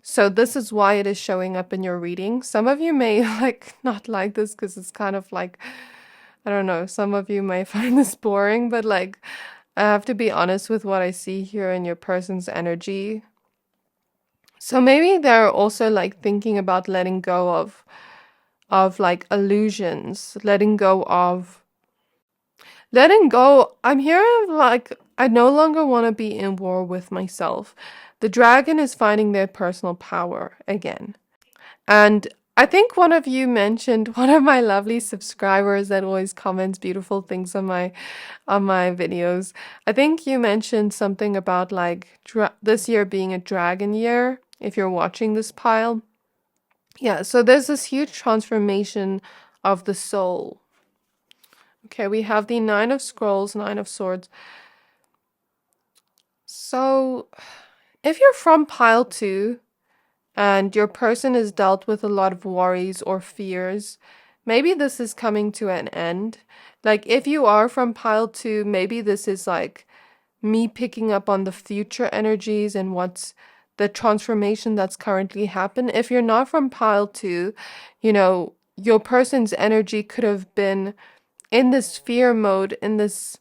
So this is why it is showing up in your reading. Some of you may not like this because it's kind of like, I don't know, some of you may find this boring, but I have to be honest with what I see here in your person's energy. So maybe they're also thinking about letting go of illusions, letting go. I'm hearing I no longer want to be in war with myself. The dragon is finding their personal power again. And I think one of you mentioned, one of my lovely subscribers that always comments beautiful things on my videos. I think you mentioned something about this year being a dragon year, if you're watching this pile. Yeah, so there's this huge transformation of the soul. Okay, we have the 9 of Scrolls, 9 of Swords. So if you're from pile 2 and your person has dealt with a lot of worries or fears, maybe this is coming to an end. If you are from pile 2, maybe this is me picking up on the future energies and what's the transformation that's currently happened. If you're not from pile 2, your person's energy could have been in this fear mode, in this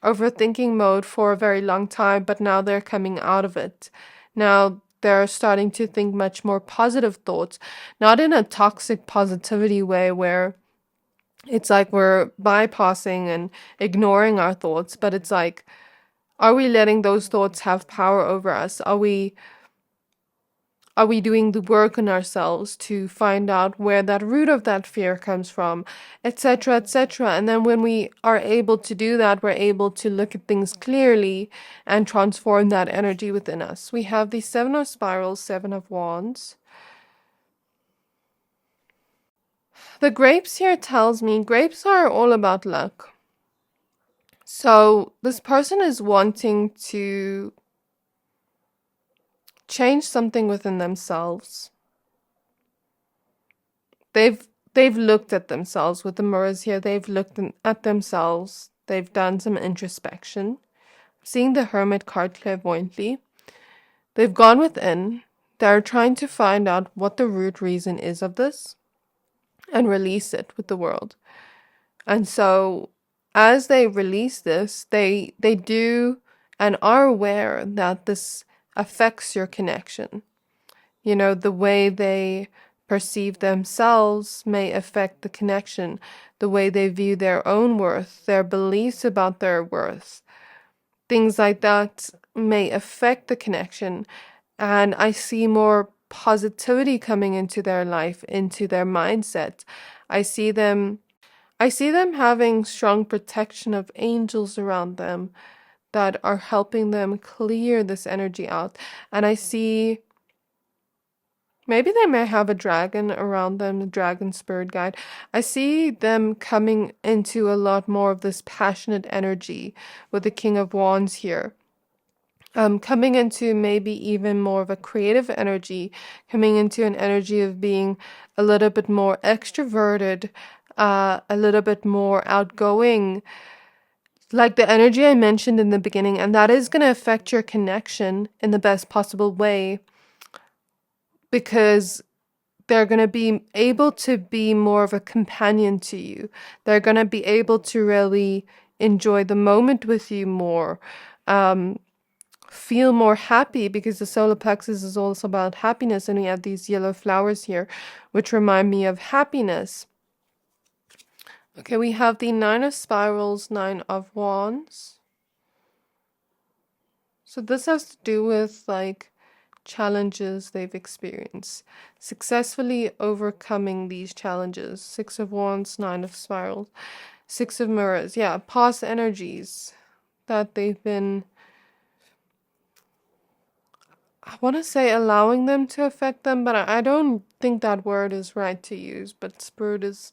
overthinking mode for a very long time, but now they're coming out of it. Now they're starting to think much more positive thoughts, not in a toxic positivity way where it's we're bypassing and ignoring our thoughts, but it's are we letting those thoughts have power over us? Are we Are we doing the work on ourselves to find out where that root of that fear comes from, etc., etc.? And then when we are able to do that, we're able to look at things clearly and transform that energy within us. We have the Seven of Spirals, Seven of Wands. The grapes here tells me grapes are all about luck. So this person is wanting to change something within themselves. They've looked at themselves with the mirrors here. They've looked at themselves. They've done some introspection. Seeing the Hermit card clairvoyantly. They've gone within. They're trying to find out what the root reason is of this and release it with the world. And so as they release this, they do and are aware that this affects your connection. You know, the way they perceive themselves may affect the connection. The way they view their own worth, their beliefs about their worth, things like that may affect the connection. And I see more positivity coming into their life, into their mindset. I see them having strong protection of angels around them that are helping them clear this energy out. And I see maybe they may have a dragon around them, a dragon spirit guide. I see them coming into a lot more of this passionate energy with the King of Wands here. Coming into maybe even more of a creative energy, coming into an energy of being a little bit more extroverted, a little bit more outgoing, like the energy I mentioned in the beginning, and that is going to affect your connection in the best possible way, because they're going to be able to be more of a companion to you. They're going to be able to really enjoy the moment with you more, feel more happy, because the solar plexus is also about happiness, and we have these yellow flowers here, which remind me of happiness. Okay, we have the Nine of Spirals, Nine of Wands. So this has to do with like challenges they've experienced, successfully overcoming these challenges. Six of Wands, Nine of Spirals, Six of Mirrors. Yeah, past energies that they've been, I want to say allowing them to affect them, but I don't think that word is right to use, but Spirit is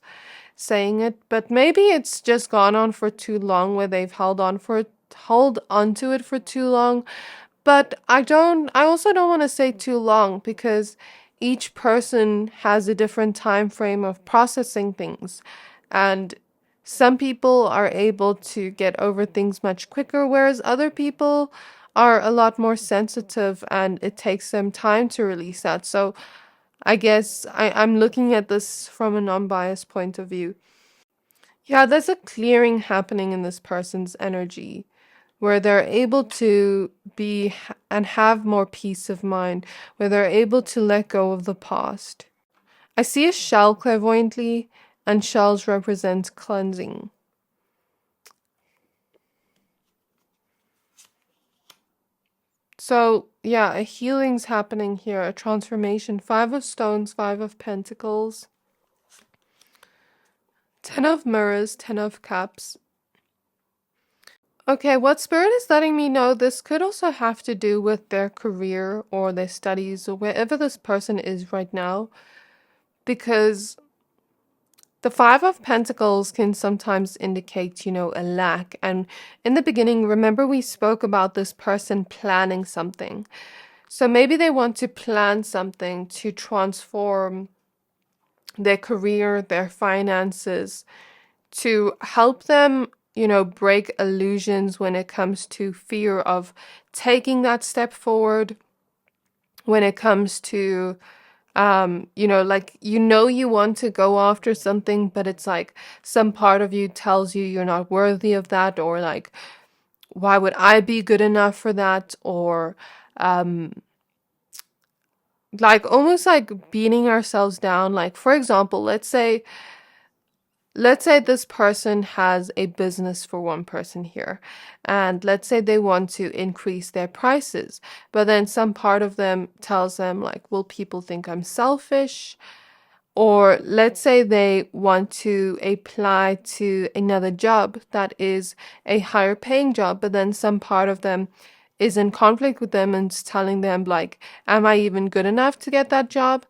saying it. But maybe it's just gone on for too long, where they've held on to it for too long. But I also don't want to say too long, because each person has a different time frame of processing things. And some people are able to get over things much quicker, whereas other people are a lot more sensitive and it takes them time to release that. So I guess I'm looking at this from a non-biased point of view. Yeah, there's a clearing happening in this person's energy, where they're able to be and have more peace of mind, where they're able to let go of the past. I see a shell clairvoyantly, and shells represent cleansing. So, yeah, a healing's happening here, a transformation. Five of Stones, Five of Pentacles, Ten of Mirrors, Ten of Cups. Okay, what Spirit is letting me know, this could also have to do with their career or their studies or wherever this person is right now, because the Five of Pentacles can sometimes indicate, a lack. And in the beginning, remember we spoke about this person planning something. So maybe they want to plan something to transform their career, their finances, to help them, break illusions when it comes to fear of taking that step forward, when it comes to you want to go after something, but it's like some part of you tells you you're not worthy of that, or like, why would I be good enough for that? Or like almost like beating ourselves down. Like, for example, let's say let's say this person has a business for one person here, and let's say they want to increase their prices, but then some part of them tells them like, will people think I'm selfish? Or let's say they want to apply to another job that is a higher paying job, but then some part of them is in conflict with them and is telling them like, am I even good enough to get that job?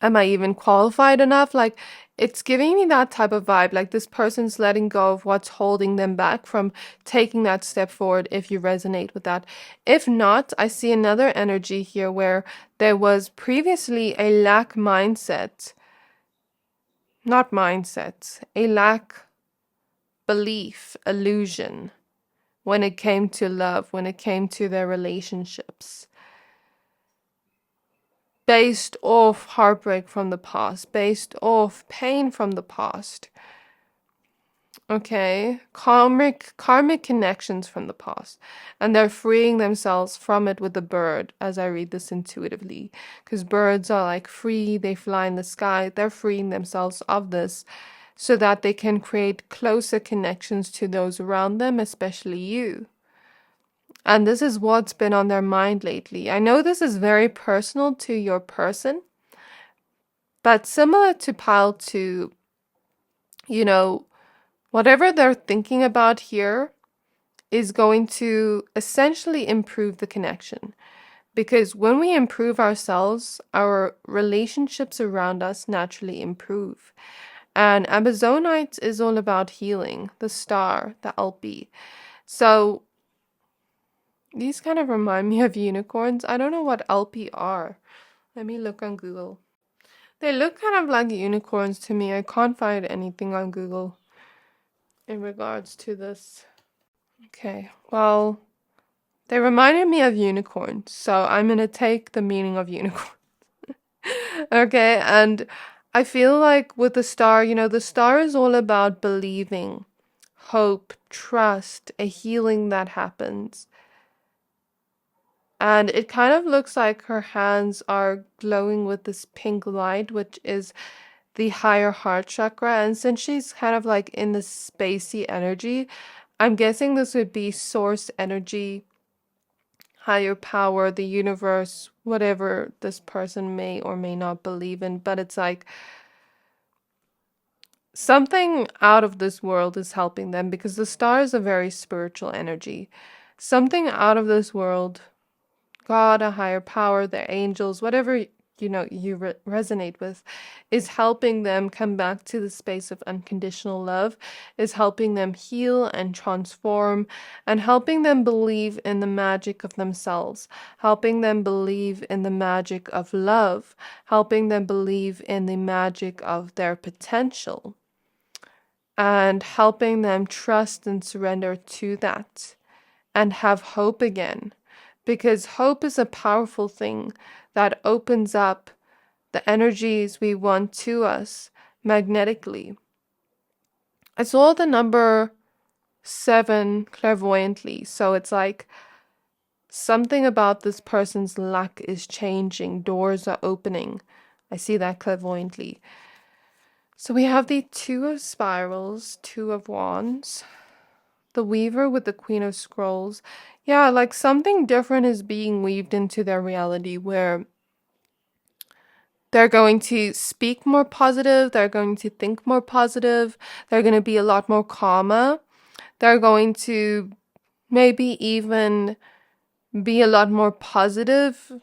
Am I even qualified enough? Like, it's giving me that type of vibe. Like, this person's letting go of what's holding them back from taking that step forward, if you resonate with that. If not, I see another energy here where there was previously a lack mindset. Not mindset, a lack belief, illusion when it came to love, when it came to their relationships. Based off heartbreak from the past, based off pain from the past. Okay, karmic connections from the past, and they're freeing themselves from it with the bird, as I read this intuitively, because birds are like free, they fly in the sky, they're freeing themselves of this so that they can create closer connections to those around them, especially you. And this is what's been on their mind lately. I know this is very personal to your person, but similar to pile 2, you know, whatever they're thinking about here is going to essentially improve the connection. Because when we improve ourselves, our relationships around us naturally improve. And Amazonite is all about healing, the star, the LP. So these kind of remind me of unicorns. I don't know what LP are. Let me look on Google. They look kind of like unicorns to me. I can't find anything on Google in regards to this. Okay, well, they reminded me of unicorns, so I'm gonna take the meaning of unicorn. Okay, and I feel like with the star, the star is all about believing, hope, trust, a healing that happens. And it kind of looks like her hands are glowing with this pink light, which is the higher heart chakra. And since she's kind of like in the spacey energy, I'm guessing this would be source energy, higher power, the universe, whatever this person may or may not believe in. But it's like something out of this world is helping them, because the star is a very spiritual energy. Something out of this world, God, a higher power, their angels, whatever you resonate with, is helping them come back to the space of unconditional love, is helping them heal and transform, and helping them believe in the magic of themselves, helping them believe in the magic of love, helping them believe in the magic of their potential, and helping them trust and surrender to that and have hope again. Because hope is a powerful thing that opens up the energies we want to us magnetically. I saw the number 7 clairvoyantly, so it's like something about this person's luck is changing, doors are opening. I see that clairvoyantly. So we have the 2 of spirals, 2 of wands, the weaver with the Queen of Scrolls. Yeah, like something different is being weaved into their reality, where they're going to speak more positive, they're going to think more positive, they're going to be a lot more calmer, they're going to maybe even be a lot more positive.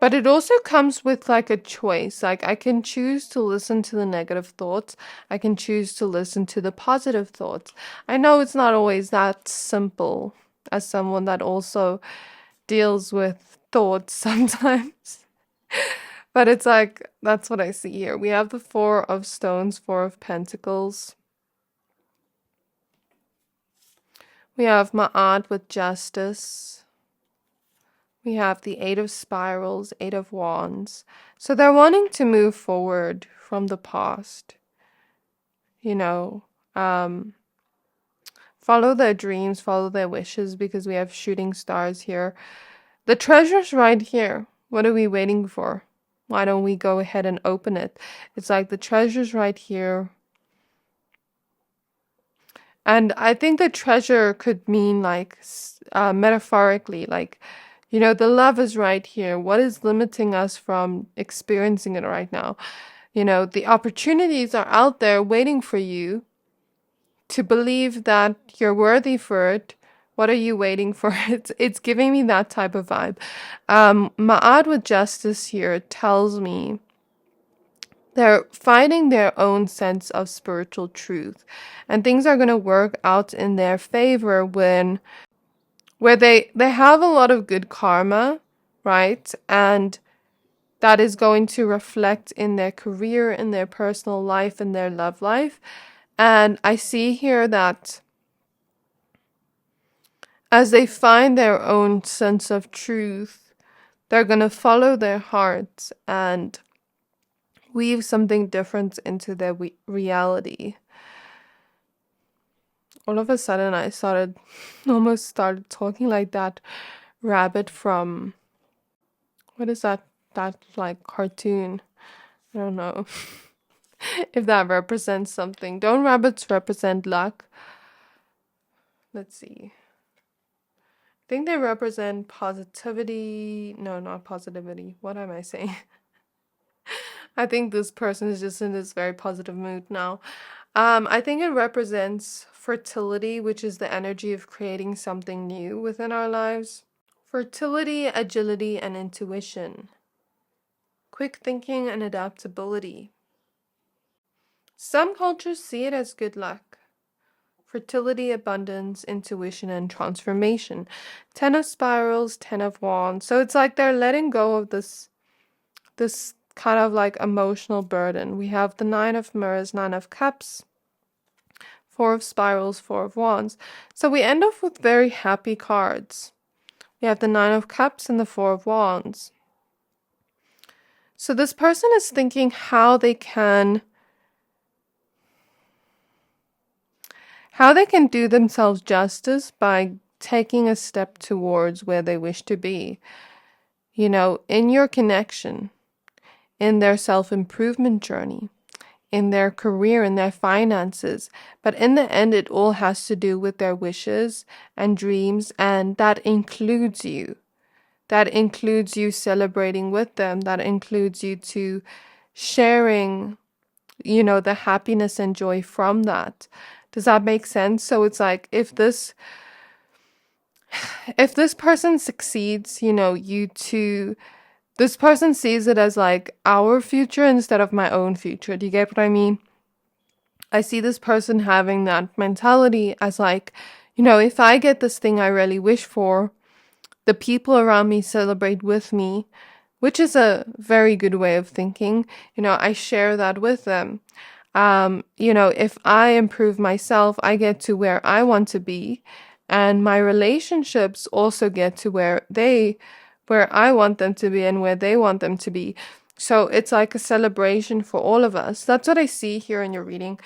But it also comes with like a choice. Like, I can choose to listen to the negative thoughts. I can choose to listen to the positive thoughts. I know it's not always that simple, as someone that also deals with thoughts sometimes. But it's like, that's what I see here. We have the 4 of Stones, 4 of Pentacles. We have Ma'at with Justice. We have the 8 of Spirals, 8 of Wands. So they're wanting to move forward from the past. Follow their dreams, follow their wishes, because we have shooting stars here. The treasure's right here. What are we waiting for? Why don't we go ahead and open it? It's like the treasure's right here. And I think the treasure could mean like metaphorically, like, you know, the love is right here. What is limiting us from experiencing it right now? You know, the opportunities are out there waiting for you to believe that you're worthy for it. What are you waiting for? It's giving me that type of vibe. Ma'ad with justice here tells me they're finding their own sense of spiritual truth, and things are going to work out in their favor where they have a lot of good karma, right? And that is going to reflect in their career, in their personal life, in their love life. And I see here that as they find their own sense of truth, they're going to follow their hearts and weave something different into their reality. All of a sudden, I almost started talking like that rabbit from, what is that like cartoon? I don't know if that represents something. Don't rabbits represent luck? Let's see. I think they represent positivity. No, not positivity. What am I saying? I think this person is just in this very positive mood now. I think it represents fertility, which is the energy of creating something new within our lives. Fertility, agility, and intuition. Quick thinking and adaptability. Some cultures see it as good luck. Fertility, abundance, intuition, and transformation. 10 of spirals, 10 of wands. So it's like they're letting go of this kind of like emotional burden. We have the 9 of mirrors, 9 of cups, 4 of spirals, 4 of wands. So we end off with very happy cards. We have the 9 of cups and the 4 of wands. So this person is thinking how they can do themselves justice by taking a step towards where they wish to be. You know, in your connection, in their self-improvement journey, in their career, in their finances. But in the end, it all has to do with their wishes and dreams, and that includes you. That includes you celebrating with them. That includes you to sharing, you know, the happiness and joy from that. Does that make sense? So it's like if this person succeeds, you know, this person sees it as like our future instead of my own future. Do you get what I mean? I see this person having that mentality as like, you know, if I get this thing I really wish for, the people around me celebrate with me, which is a very good way of thinking. You know, I share that with them. You know, if I improve myself, I get to where I want to be, and my relationships also get to where I want them to be and where they want them to be. So it's like a celebration for all of us. That's what I see here in your reading.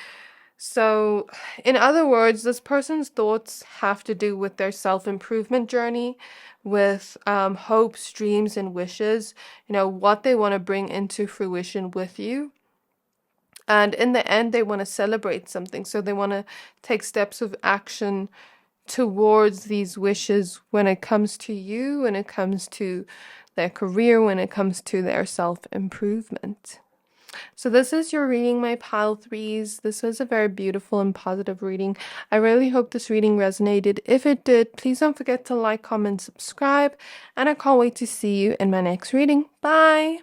So in other words, this person's thoughts have to do with their self-improvement journey, with hopes, dreams, and wishes, you know, what they want to bring into fruition with you. And in the end, they want to celebrate something. So they want to take steps of action towards these wishes when it comes to you, when it comes to their career, when it comes to their self-improvement. So this is your reading, my pile threes. This was a very beautiful and positive reading. I really hope this reading resonated. If it did, please don't forget to like, comment, subscribe, and I can't wait to see you in my next reading. Bye!